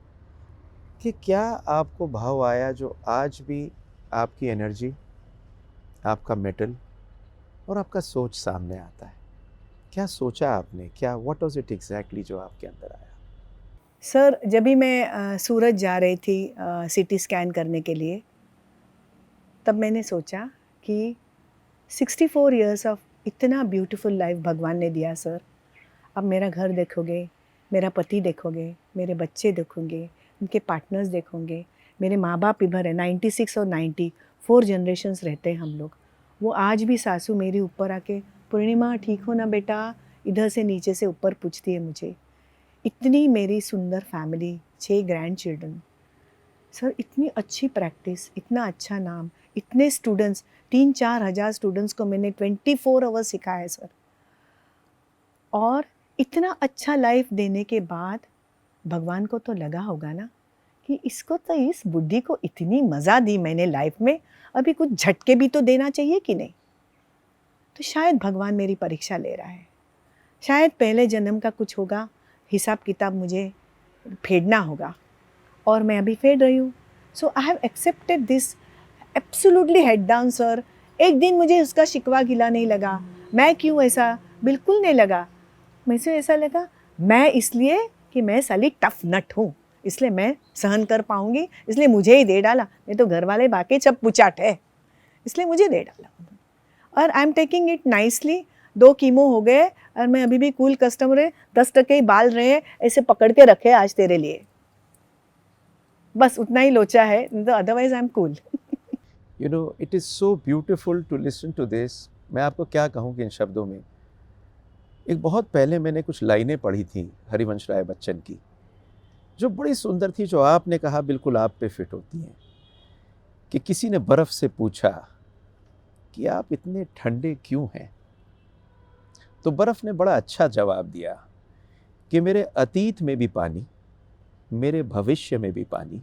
कि क्या आपको भाव आया जो आज भी आपकी एनर्जी, आपका मेटल और आपका सोच सामने आता है? क्या सोचा आपने, क्या व्हाट वाज इट एग्जैक्टली जो आपके अंदर आया? सर जब भी मैं सूरत जा रही थी सीटी स्कैन करने के लिए, तब मैंने सोचा कि 64 इयर्स ऑफ इतना ब्यूटीफुल लाइफ भगवान ने दिया सर। अब मेरा घर देखोगे, मेरा पति देखोगे, मेरे बच्चे देखोगे, उनके पार्टनर्स देखोगे, मेरे माँ बाप इधर है, 96 और 90 4 जनरेशन्स रहते हैं हम लोग। वो आज भी सासू मेरी ऊपर आके, पूर्णिमा ठीक हो ना बेटा, इधर से नीचे से ऊपर पूछती है मुझे। इतनी मेरी सुंदर फैमिली, 6 ग्रैंड चिल्ड्रन सर, इतनी अच्छी प्रैक्टिस, इतना अच्छा नाम, इतने स्टूडेंट्स, 3-4 हज़ार स्टूडेंट्स को मैंने 24 आवर्स सिखाया है सर। और इतना अच्छा लाइफ देने के बाद भगवान को तो लगा होगा ना कि इसको तो, इस बुद्धि को इतनी मज़ा दी मैंने लाइफ में, अभी कुछ झटके भी तो देना चाहिए कि नहीं। तो शायद भगवान मेरी परीक्षा ले रहा है, शायद पहले जन्म का कुछ होगा, हिसाब किताब मुझे फेडना होगा और मैं अभी फेड रही हूँ। So I have accepted this absolutely head down sir. एक दिन मुझे उसका शिकवा गिला नहीं लगा, मैं क्यों ऐसा, बिल्कुल नहीं लगा। मुझे ऐसा लगा मैं इसलिए कि मैं साली टफ नट हूँ, इसलिए मैं सहन कर पाऊँगी, इसलिए मुझे ही दे डाला। मैं तो घर वाले बाकी सब पुचाट है, इसलिए मुझे दे डाला। और I am taking it nicely. 2 chemo हो गए और मैं अभी भी कूल कस्टमर है, 10% ही बाल रहे हैं, ऐसे पकड़ के रखे आज तेरे लिए, बस उतना ही लोचा है, otherwise I am cool. You know it is so beautiful to listen to this. मैं आपको क्या कहूँ कि इन शब्दों में, एक बहुत पहले मैंने कुछ लाइनें पढ़ी थी हरिवंश राय बच्चन की, जो बड़ी सुंदर थी, जो आपने कहा बिल्कुल आप पे फिट होती हैं। कि किसी ने बर्फ़ से पूछा कि आप इतने ठंडे क्यों हैं, तो बर्फ़ ने बड़ा अच्छा जवाब दिया कि मेरे अतीत में भी पानी, मेरे भविष्य में भी पानी,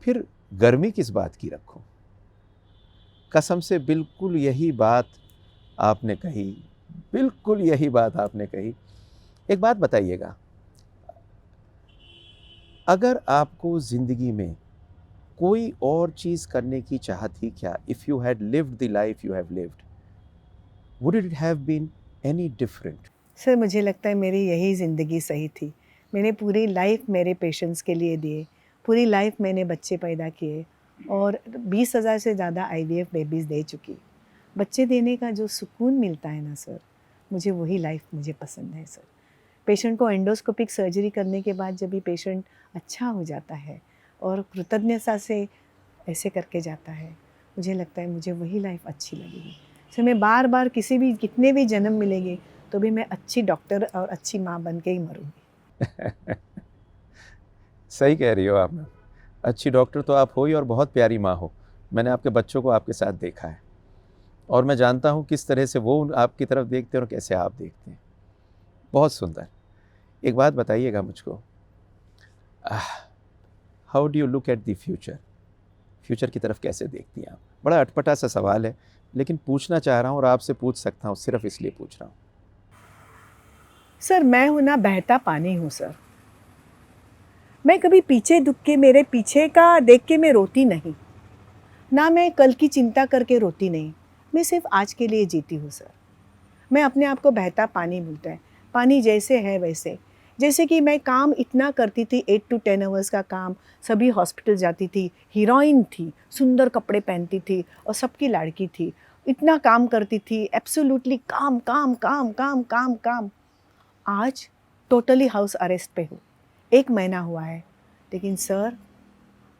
फिर गर्मी किस बात की रखूं। कसम से बिल्कुल यही बात आपने कही, बिल्कुल यही बात आपने कही। एक बात बताइएगा, अगर आपको ज़िंदगी में कोई और चीज़ करने की चाहत थी क्या, if you had lived the life you have lived, would it have been any different? Sir मुझे लगता है मेरी यही ज़िंदगी सही थी। मैंने पूरी लाइफ मेरे पेशेंट्स के लिए दिए, पूरी लाइफ मैंने बच्चे पैदा किए और 20,000 से ज़्यादा IVF बेबीज़ दे चुकी। बच्चे देने का जो सुकून मिलता है ना सर, मुझे वही लाइफ मुझे पसंद है सर। पेशेंट को एंडोस्कोपिक सर्जरी करने के बाद जब भी पेशेंट अच्छा हो जाता है और कृतज्ञता से ऐसे करके जाता है, मुझे लगता है मुझे वही लाइफ अच्छी लगेगी। सो मैं बार बार किसी भी, कितने भी जन्म मिलेंगे तो भी मैं अच्छी डॉक्टर और अच्छी माँ बन के ही मरूँगी। सही कह रही हो आप मैम, अच्छी डॉक्टर तो आप हो ही और बहुत प्यारी माँ हो। मैंने आपके बच्चों को आपके साथ देखा है और मैं जानता हूँ किस तरह से वो आपकी तरफ देखते हैं और कैसे आप देखते हैं। बहुत सुंदर। एक बात बताइएगा मुझको, how do you look at the future? Future की तरफ कैसे देखती हैं आप? बड़ा अटपटा सा सवाल है, लेकिन पूछना चाह रहा हूँ और आपसे पूछ सकता हूँ, सिर्फ इसलिए पूछ रहा हूँ। सर मैं हूँ ना बहता पानी हूँ सर। मैं कभी पीछे दुख के, मेरे पीछे का देख के मैं रोती नहीं, ना मैं कल की चिंता करके रोती नहीं, मैं सिर्फ आज के लिए जीती हूँ सर। मैं अपने आप को बहता पानी बोलता है, पानी जैसे है वैसे। जैसे कि मैं काम इतना करती थी, 8 to 10 आवर्स का काम, सभी हॉस्पिटल जाती थी, हीरोइन थी, सुंदर कपड़े पहनती थी और सबकी लाड़की थी, इतना काम करती थी, एब्सोल्युटली काम काम काम काम काम काम। आज टोटली हाउस अरेस्ट पे हूँ, 1 महीना हुआ है, लेकिन सर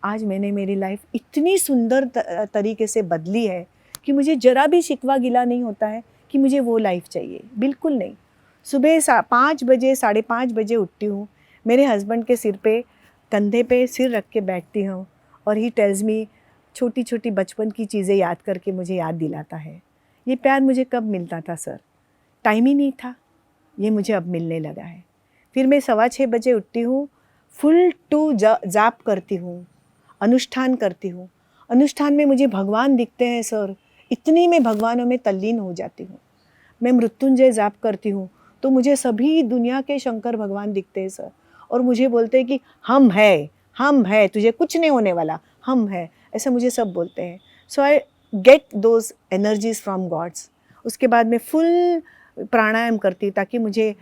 आज मैंने मेरी लाइफ इतनी सुंदर तरीके से बदली है कि मुझे ज़रा भी शिकवा गिला नहीं होता है कि मुझे वो लाइफ चाहिए, बिल्कुल नहीं। सुबह 5 बजे 5:30 बजे उठती हूँ, मेरे हस्बैंड के सिर पे कंधे पे सिर रख के बैठती हूँ और ही टेल्स मी छोटी छोटी बचपन की चीज़ें याद करके मुझे याद दिलाता है। ये प्यार मुझे कब मिलता था सर? टाइम ही नहीं था, ये मुझे अब मिलने लगा है। फिर मैं 6:15 बजे उठती हूँ, फुल टू जाप करती हूँ, अनुष्ठान करती हूँ। अनुष्ठान में मुझे भगवान दिखते हैं सर, इतनी मैं भगवानों में तल्लीन हो जाती हूँ। मैं मृत्युंजय जाप करती हूँ तो मुझे सभी दुनिया के शंकर भगवान दिखते हैं सर, और मुझे बोलते हैं कि हम है, तुझे कुछ नहीं होने वाला, हम है, ऐसा मुझे सब बोलते हैं। So I get those energies from gods. उसके बाद मैं फुल प्राणायाम करती हूँ ताकि मुझे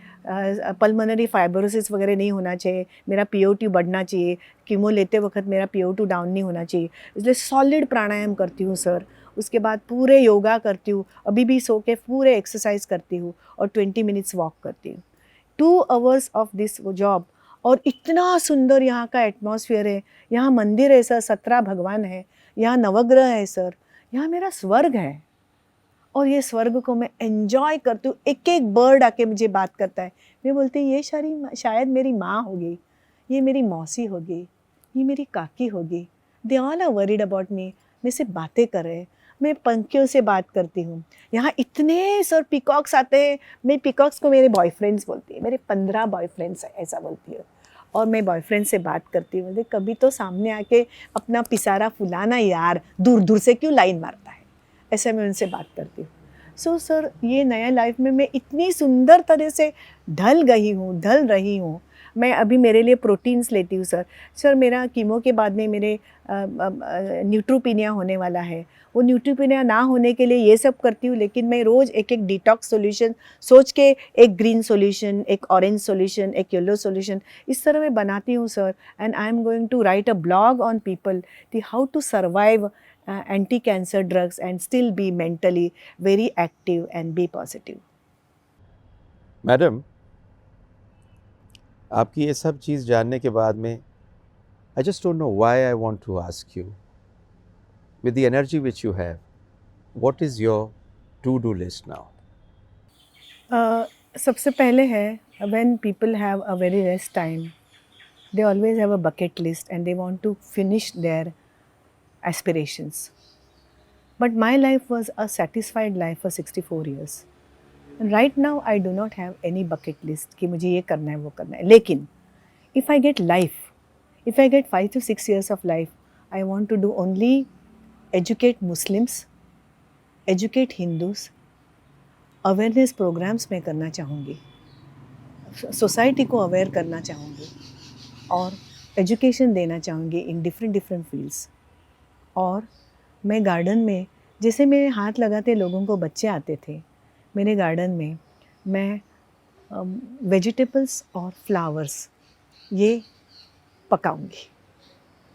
पल्मोनरी फाइब्रोसिस वगैरह नहीं होना चाहिए, मेरा PO2 बढ़ना चाहिए, कीमो लेते वक्त मेरा PO2 डाउन नहीं होना चाहिए, इसलिए सॉलिड प्राणायाम करती हूँ सर। उसके बाद पूरे योगा करती हूँ, अभी भी सो के पूरे एक्सरसाइज करती हूँ और 20 मिनट्स वॉक करती हूँ। 2 आवर्स ऑफ दिस जॉब, और इतना सुंदर यहाँ का एटमॉस्फेयर है। यहाँ मंदिर है सर, 17 भगवान है, यहाँ नवग्रह है सर, यहाँ मेरा स्वर्ग है। और ये स्वर्ग को मैं एंजॉय करती हूँ। एक एक बर्ड आके मुझे बात करता है, मैं बोलती हूँ ये शायद मेरी माँ होगी, ये मेरी मौसी होगी, ये मेरी काकी होगी। They all are worried about me, मेरे से बातें कर रहे हैं। मैं पंखियों से बात करती हूँ। यहाँ इतने सर पिकॉक्स आते हैं, मैं पिकॉक्स को मेरे बॉयफ्रेंड्स बोलती है, मेरे 15 बॉयफ्रेंड्स हैं ऐसा बोलती हूँ। और मैं बॉयफ्रेंड से बात करती हूँ, बोलते कभी तो सामने आके अपना पिसारा फुलाना यार, दूर दूर से क्यों लाइन मारता है, ऐसे मैं उनसे बात करती हूँ। सो सर ये नया लाइफ में मैं इतनी सुंदर तरह से ढल रही हूँ। मैं अभी मेरे लिए प्रोटीन्स लेती हूँ सर मेरा कीमो के बाद में मेरे न्यूट्रोपिनिया होने वाला है। वो न्यूट्रोपिनिया ना होने के लिए ये सब करती हूँ, लेकिन मैं रोज़ एक एक डिटॉक्स सॉल्यूशन सोच के, एक ग्रीन सॉल्यूशन, एक ऑरेंज सॉल्यूशन, एक येलो सॉल्यूशन, इस तरह मैं बनाती हूँ sir. And I am going to write a blog on people कि how to survive anti-cancer drugs and still be mentally very active and be positive. Madam, आपकी ये सब चीज़ जानने के बाद में I just don't know why I want to ask you, with the energy which you have, what is your to do list now? सबसे पहले है, when people have a very less time, they always have a bucket list and they want to finish their aspirations. But my life was a satisfied life for 64 years. And right now I do not have any bucket list कि मुझे ये करना है वो करना है। लेकिन if I get 5 to 6 years of life, I want to do only educate Muslims, educate Hindus, awareness programs मैं करना चाहूँगी, सोसाइटी को अवेयर करना चाहूँगी और एजुकेशन देना चाहूँगी इन डिफरेंट फील्ड्स। और मैं गार्डन में, जैसे मेरे हाथ लगाते लोगों को बच्चे आते थे, मेरे गार्डन में मैं वेजिटेबल्स और फ्लावर्स ये पकाऊंगी,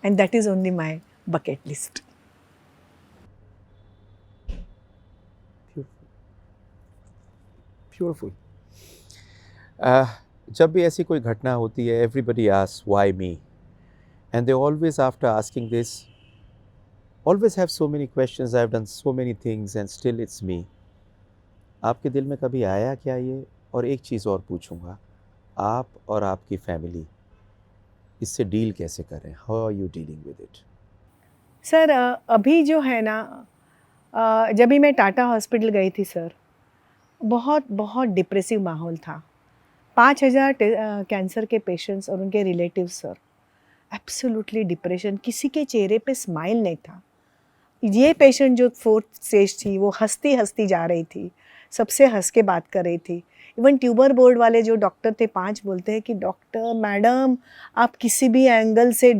and that is only my bucket list. Beautiful. जब भी ऐसी कोई घटना होती है, everybody asks why me, and they always after asking this always have so many questions, I have done so many things and still it's me. आपके दिल में कभी आया क्या ये? और एक चीज़ और पूछूंगा, आप और आपकी फैमिली इससे डील कैसे करें? How are you dealing with it? Sir अभी जो है ना, जब भी मैं टाटा हॉस्पिटल गई थी सर, बहुत डिप्रेसिव माहौल था। 5000 कैंसर के पेशेंट्स और उनके रिलेटिव्स सर, एब्सोल्युटली डिप्रेशन, किसी के चेहरे पे स्माइल नहीं था। ये पेशेंट जो 4th स्टेज थी वो हंसती जा रही थी, सबसे हंस के बात कर रही थी। इवन ट्यूबर बोर्ड वाले जो डॉक्टर थे 5 बोलते हैं कि डॉक्टर मैडम आप किसी भी एंगल से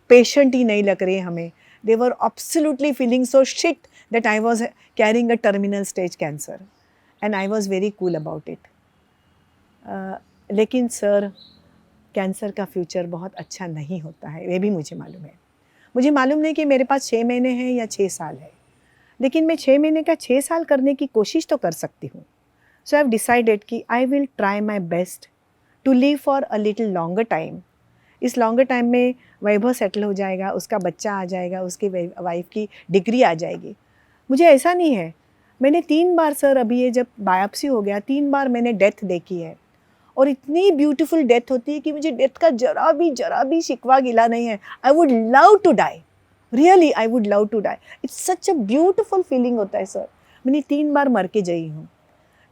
पेशेंट ही नहीं लग रहे हमें। They were absolutely feeling so shit that I was carrying a terminal stage cancer and I was very cool about it. लेकिन सर कैंसर का फ्यूचर बहुत अच्छा नहीं होता है, ये भी मुझे मालूम है। मुझे मालूम नहीं कि मेरे पास 6 महीने हैं या 6 साल है, लेकिन मैं 6 महीने का 6 साल करने की कोशिश तो कर सकती हूँ। सो आई हैव डिसाइडेड कि I will try my best to live for a little longer time. इस लॉन्गर टाइम में वैभव सेटल हो जाएगा, उसका बच्चा आ जाएगा, उसकी वाइफ की डिग्री आ जाएगी। मुझे ऐसा नहीं है, मैंने 3 बार सर, अभी ये जब बायोप्सी हो गया 3 बार मैंने डेथ देखी है, और इतनी ब्यूटीफुल डेथ होती है कि मुझे डेथ का जरा भी शिकवा गिला नहीं है. I would love to die, really I would love to die. It's such a beautiful feeling होता है सर. मैंने 3 बार मर के गई हूँ,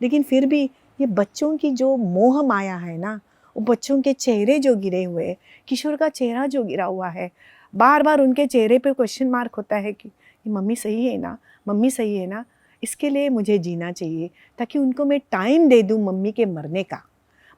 लेकिन फिर भी ये बच्चों की जो मोह माया है ना, वो बच्चों के चेहरे जो गिरे हुए, किशोर का चेहरा जो गिरा हुआ है, बार बार उनके चेहरे पे क्वेश्चन मार्क होता है कि मम्मी सही है ना, मम्मी सही है ना. इसके लिए मुझे जीना चाहिए, ताकि उनको मैं टाइम दे दूँ मम्मी के मरने का,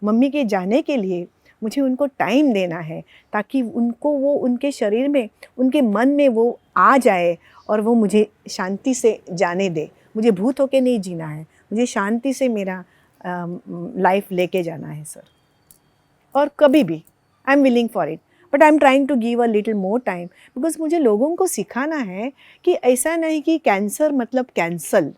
मम्मी के जाने के लिए मुझे उनको टाइम देना है, ताकि उनको वो उनके शरीर में, उनके मन में वो आ जाए और वो मुझे शांति से जाने दे. मुझे भूत होके नहीं जीना है, मुझे शांति से मेरा लाइफ लेके जाना है सर. और कभी भी I am willing for it, but I am trying to give a little more time, because मुझे लोगों को सिखाना है कि ऐसा नहीं कि कैंसर मतलब कैंसल.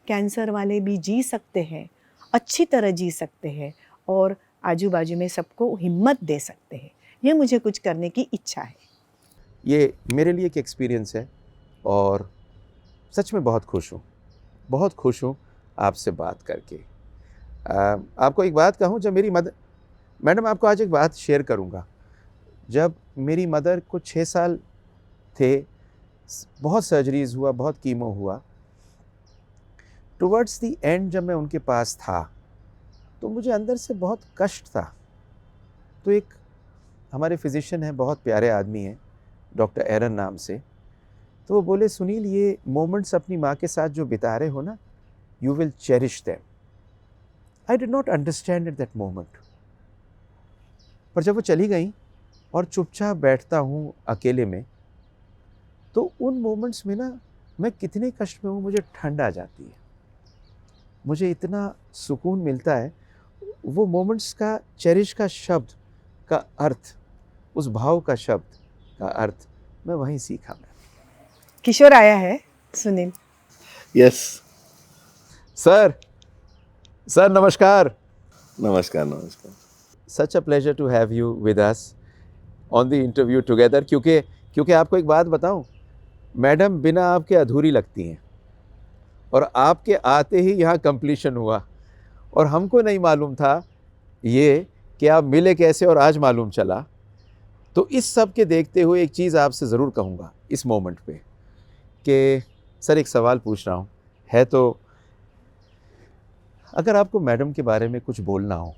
कैंसर वाले भी जी सकते हैं, अच्छी तरह जी सकते हैं, और आजू बाजू में सबको हिम्मत दे सकते हैं. ये मुझे कुछ करने की इच्छा है. ये मेरे लिए एक एक्सपीरियंस है और सच में बहुत खुश हूँ आपसे बात करके. आपको एक बात कहूँ, जब मेरी मैडम आपको आज एक बात शेयर करूँगा. जब मेरी मदर को 6 साल थे, बहुत सर्जरीज़ हुआ, बहुत कीमो हुआ. टुवर्ड्स द एंड जब मैं उनके पास था तो मुझे अंदर से बहुत कष्ट था. तो एक हमारे फिजिशियन हैं, बहुत प्यारे आदमी हैं, डॉक्टर एरन नाम से. तो वो बोले, सुनील ये मोमेंट्स अपनी माँ के साथ जो बिता रहे हो ना, you will cherish them. I did not understand at that moment. पर जब वो चली गई और चुपचाप बैठता हूँ अकेले में, तो उन मोमेंट्स में ना मैं कितने कष्ट में हूँ, मुझे ठंड आ जाती है, मुझे इतना सुकून मिलता है. वो मोमेंट्स का, चेरिश का शब्द का अर्थ, उस भाव का शब्द का अर्थ मैं वहीं सीखा. मैं किशोर आया है, सुनील. यस. सर नमस्कार. नमस्कार नमस्कार. Such a pleasure to have you with us on the interview together. क्योंकि आपको एक बात बताऊं, मैडम बिना आपके अधूरी लगती हैं, और आपके आते ही यहाँ कंप्लीशन हुआ, और हमको नहीं मालूम था ये कि आप मिले कैसे, और आज मालूम चला. तो इस सब के देखते हुए एक चीज़ आपसे ज़रूर कहूँगा इस मोमेंट पे, कि सर एक सवाल पूछ रहा हूँ, है तो, अगर आपको मैडम के बारे में कुछ बोलना हो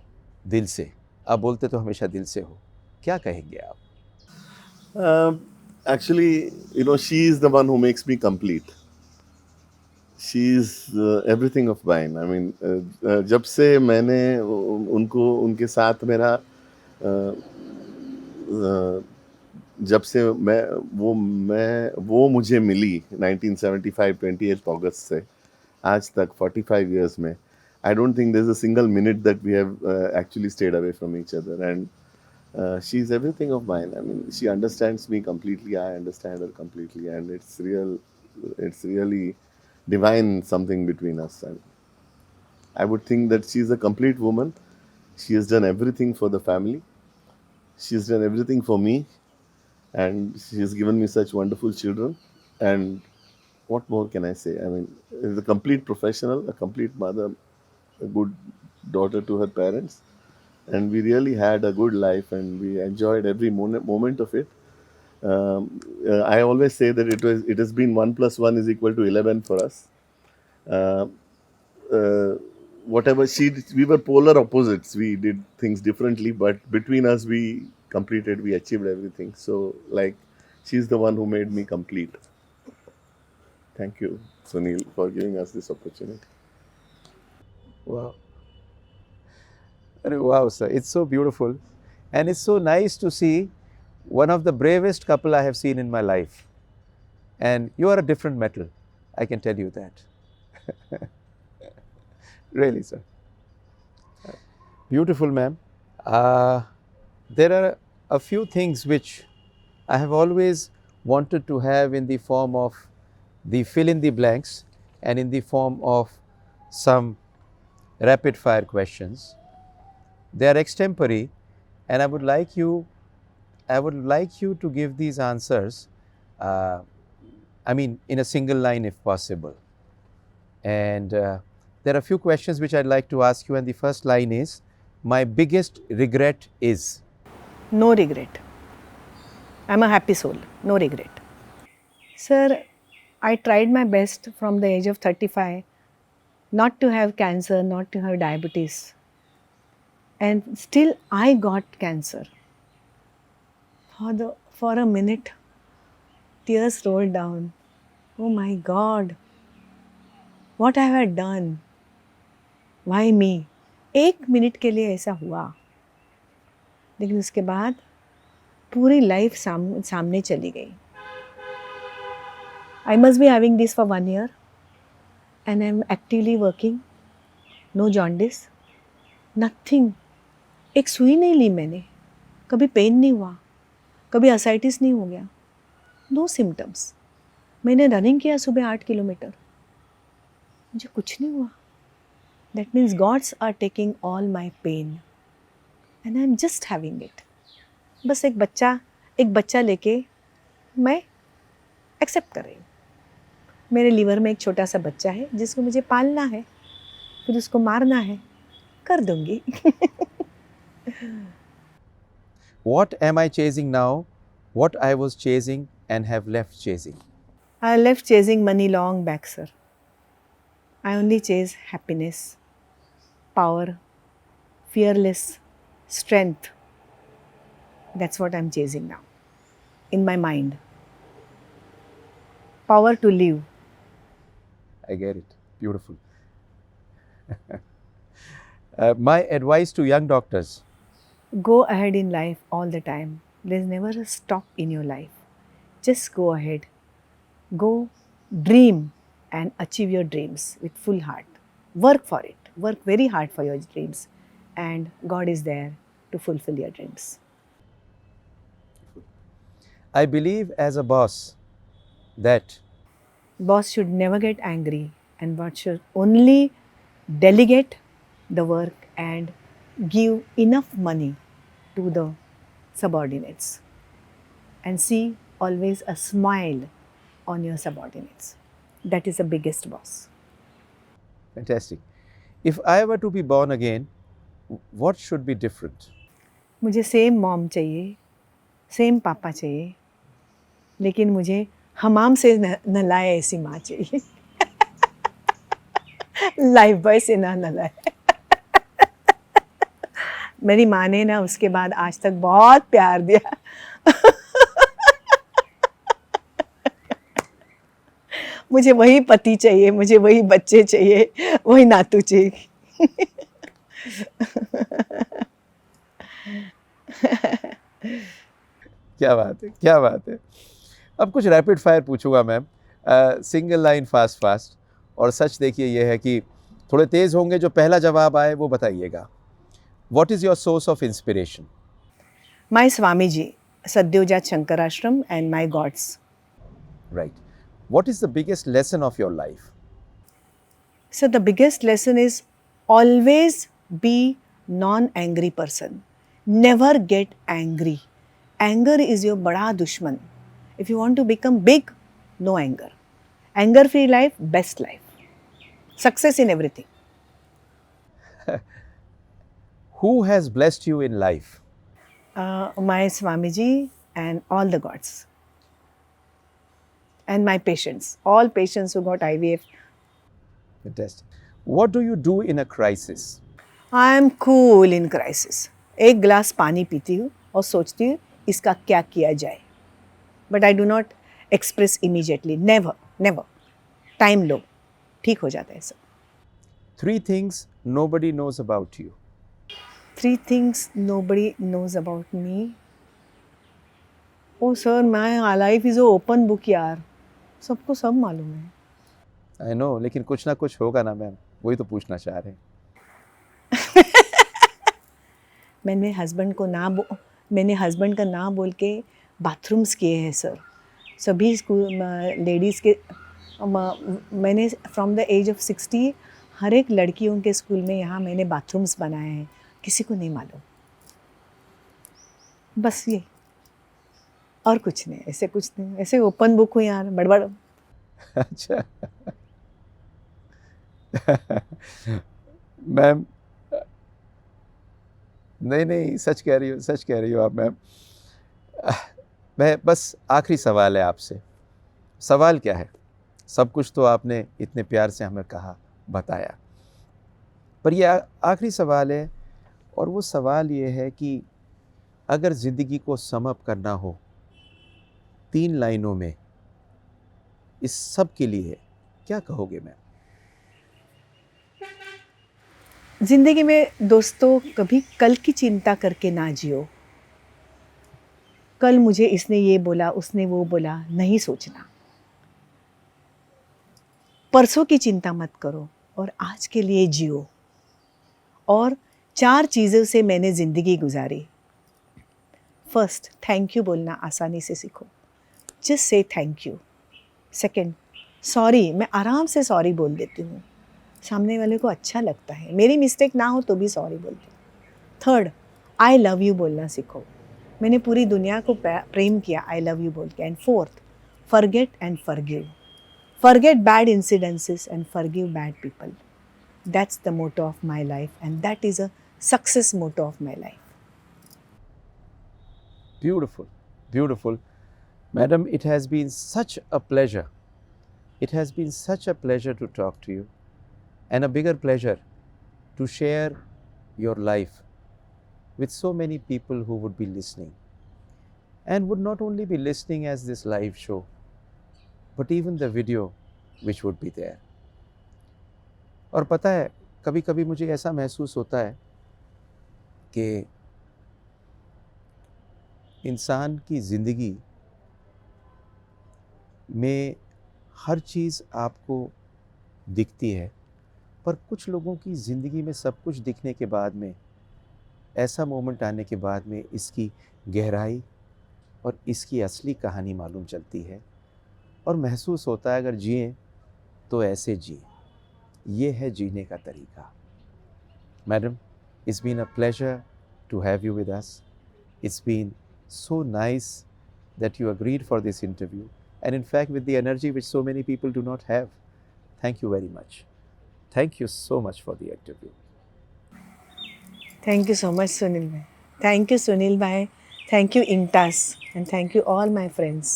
दिल से, आप बोलते तो हमेशा दिल से हो, क्या कहेंगे आप? Actually, she is the one who makes me complete. She is everything of mine. I mean, जब से मैंने उनके साथ मेरा जब से वो मुझे मिली 1975 28 अगस्त से आज तक 45 years में, I don't think there's a single minute that we have actually stayed away from each other, and she's everything of mine. I mean, she understands me completely, I understand her completely, and it's really divine something between us. And I would think that she's a complete woman. She has done everything for the family. She's done everything for me, and she has given me such wonderful children. And what more can I say? I mean, is a complete professional, a complete mother, a good daughter to her parents, and we really had a good life, and we enjoyed every moment of it. I always say that it has been 1 + 1 is equal to 11 for us. Whatever we were polar opposites. We did things differently, but between us we achieved everything. So like, she's the one who made me complete. Thank you, Sunil, for giving us this opportunity. Wow. Wow, sir. It's so beautiful. And it's so nice to see one of the bravest couple I have seen in my life. And you are a different metal. I can tell you that. Really, sir. Beautiful, ma'am. There are a few things which I have always wanted to have in the form of the fill in the blanks and in the form of some rapid fire questions. They are extempore, and I would like you to give these answers I mean, in a single line if possible. And there are a few questions which I'd like to ask you, and the first line is, my biggest regret is. No regret. I'm a happy soul. No regret. Sir, I tried my best from the age of 35 not to have cancer, not to have diabetes. And still I got cancer. For a minute, tears rolled down. Oh my God, what have I done? Why me? 1 minute के लिए ऐसा हुआ, लेकिन उसके बाद पूरी life सामने चली गई. I must be having this for 1 year and I'm actively working. No jaundice, nothing. एक सुई नहीं ली मैंने, कभी पेन नहीं हुआ, कभी असाइटिस नहीं हो गया. No symptoms. मैंने रनिंग किया सुबह 8 किलोमीटर, मुझे कुछ नहीं हुआ. That means gods are taking all my pain and I am just having it. बस एक बच्चा लेके मैं एक्सेप्ट कर रही हूँ. मेरे लीवर में एक छोटा सा बच्चा है जिसको मुझे पालना है, फिर उसको मारना है, कर दूंगी. What am I chasing now? What I was chasing and have left chasing? I left chasing money long back, sir. I only chase happiness, power, fearless, strength. That's what I'm chasing now, in my mind. Power to live. I get it. Beautiful. My advice to young doctors. Go ahead in life all the time. There's never a stop in your life. Just go ahead. Go dream and achieve your dreams with full heart. Work for it. Work very hard for your dreams. And God is there to fulfill your dreams. I believe as a boss that Boss should never get angry and boss should only delegate the work and give enough money to the subordinates and see always a smile on your subordinates. That is the biggest boss. fantastic. If I were to be born again, what should be different? मुझे same mom चाहिए, same पापा चाहिए, लेकिन मुझे हमाम से नहलाए ऐसी माँ चाहिए. लाइफ बॉय से ना नहलाए. मेरी माँ ने ना उसके बाद आज तक बहुत प्यार दिया. मुझे वही पति चाहिए, मुझे वही बच्चे चाहिए, वही नातू चाहिए. क्या बात है, क्या बात है. अब कुछ रैपिड फायर पूछूंगा मैम. Single line fast. और सच देखिए ये है कि थोड़े तेज होंगे, जो पहला जवाब आए वो बताइएगा. What is your source of inspiration? My Swamiji, Sadyojat Shankarashram and my gods. Right. What is the biggest lesson of your life? So the biggest lesson is always be non-angry person. Never get angry. Anger is your bada dushman. If you want to become big, no anger. Anger-free life, best life. Success in everything. Who has blessed you in life? My Swamiji and all the gods. And my patients. All patients who got IVF. Fantastic. What do you do in a crisis? I am cool in crisis. एक गिलास पानी पीती हूँ और सोचती हूँ इसका क्या किया जाए. But I do not express immediately. Never, never. Time लो, ठीक हो जाता है सब. 3 things nobody knows about you. 3 things nobody knows about me. Oh sir, my life is an open book यार. सबको सब मालूम है. I know, लेकिन कुछ ना कुछ होगा ना मैम, वही तो पूछना चाह रहे हैं. मैंने हस्बैंड का नाम बोल के बाथरूम्स किए हैं सर. सभी स्कूल लेडीज़ के मैंने फ्रॉम द एज ऑफ 60 हर एक लड़कियों के स्कूल में यहाँ मैंने बाथरूम्स बनाए हैं. किसी को नहीं मालूम. बस ये और कुछ नहीं, ऐसे कुछ नहीं, ऐसे ओपन बुक हूँ यार. बड़बड़ अच्छा मैम, नहीं नहीं, सच कह रही हो, सच कह रही हो आप मैम। मैं बस आखिरी सवाल है आपसे। सवाल क्या है? सब कुछ तो आपने इतने प्यार से हमें कहा, बताया, पर ये आखिरी सवाल है, और वो सवाल ये है कि अगर ज़िंदगी को सम अप करना हो 3 लाइनों में, इस सब के लिए क्या कहोगे मैम? जिंदगी में दोस्तों कभी कल की चिंता करके ना जियो। कल मुझे इसने ये बोला, उसने वो बोला, नहीं सोचना। परसों की चिंता मत करो और आज के लिए जियो। और 4 चीज़ों से मैंने ज़िंदगी गुजारी। फर्स्ट, थैंक यू बोलना आसानी से सीखो। Just say thank you. Second, sorry, मैं आराम से सॉरी बोल देती हूँ, सामने वाले को अच्छा लगता है। मेरी मिस्टेक ना हो तो भी सॉरी बोलती हूँ। थर्ड, आई लव यू बोलना सीखो। मैंने पूरी दुनिया को प्रेम किया आई लव यू बोल के। And fourth, forget and forgive. Forget bad incidences and forgive bad people. That's the motto of my life and that is a success motto of my life. Beautiful, beautiful. Madam, it has been such a pleasure. It has been such a pleasure to talk to you, and a bigger pleasure to share your life with so many people who would be listening, and would not only be listening as this live show, but even the video which would be there. और पता है, कभी कभी मुझे ऐसा महसूस होता है कि इंसान की ज़िंदगी में हर चीज़ आपको दिखती है, पर कुछ लोगों की ज़िंदगी में सब कुछ दिखने के बाद में, ऐसा मोमेंट आने के बाद में इसकी गहराई और इसकी असली कहानी मालूम चलती है, और महसूस होता है अगर जिएं तो ऐसे जिएं। ये है जीने का तरीका। Madam, it's been a pleasure to have you with us. It's been so nice that you agreed for this interview, and in fact with the energy which so many people do not have. Thank you very much. Thank you so much for the interview. Thank you so much, Sunil bhai. Thank you, Sunil bhai. Thank you, Intas, and thank you all my friends.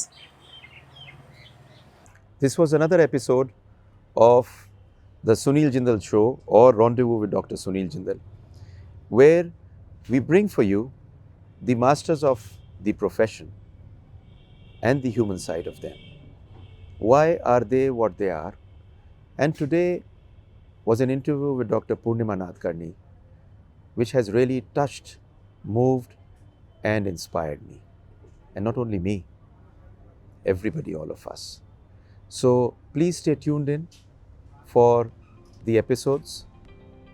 This was another episode of the Sunil Jindal Show, or Rendezvous with Dr. Sunil Jindal, where we bring for you the masters of the profession and the human side of them. Why are they what they are? And today was an interview with Dr. Purnima Nadkarni, which has really touched, moved, and inspired me. And not only me, everybody, all of us. So please stay tuned in for the episodes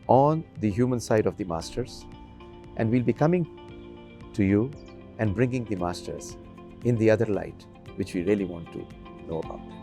on the human side of the masters, and we'll be coming to you and bringing the masters in the other light, which we really want to know about.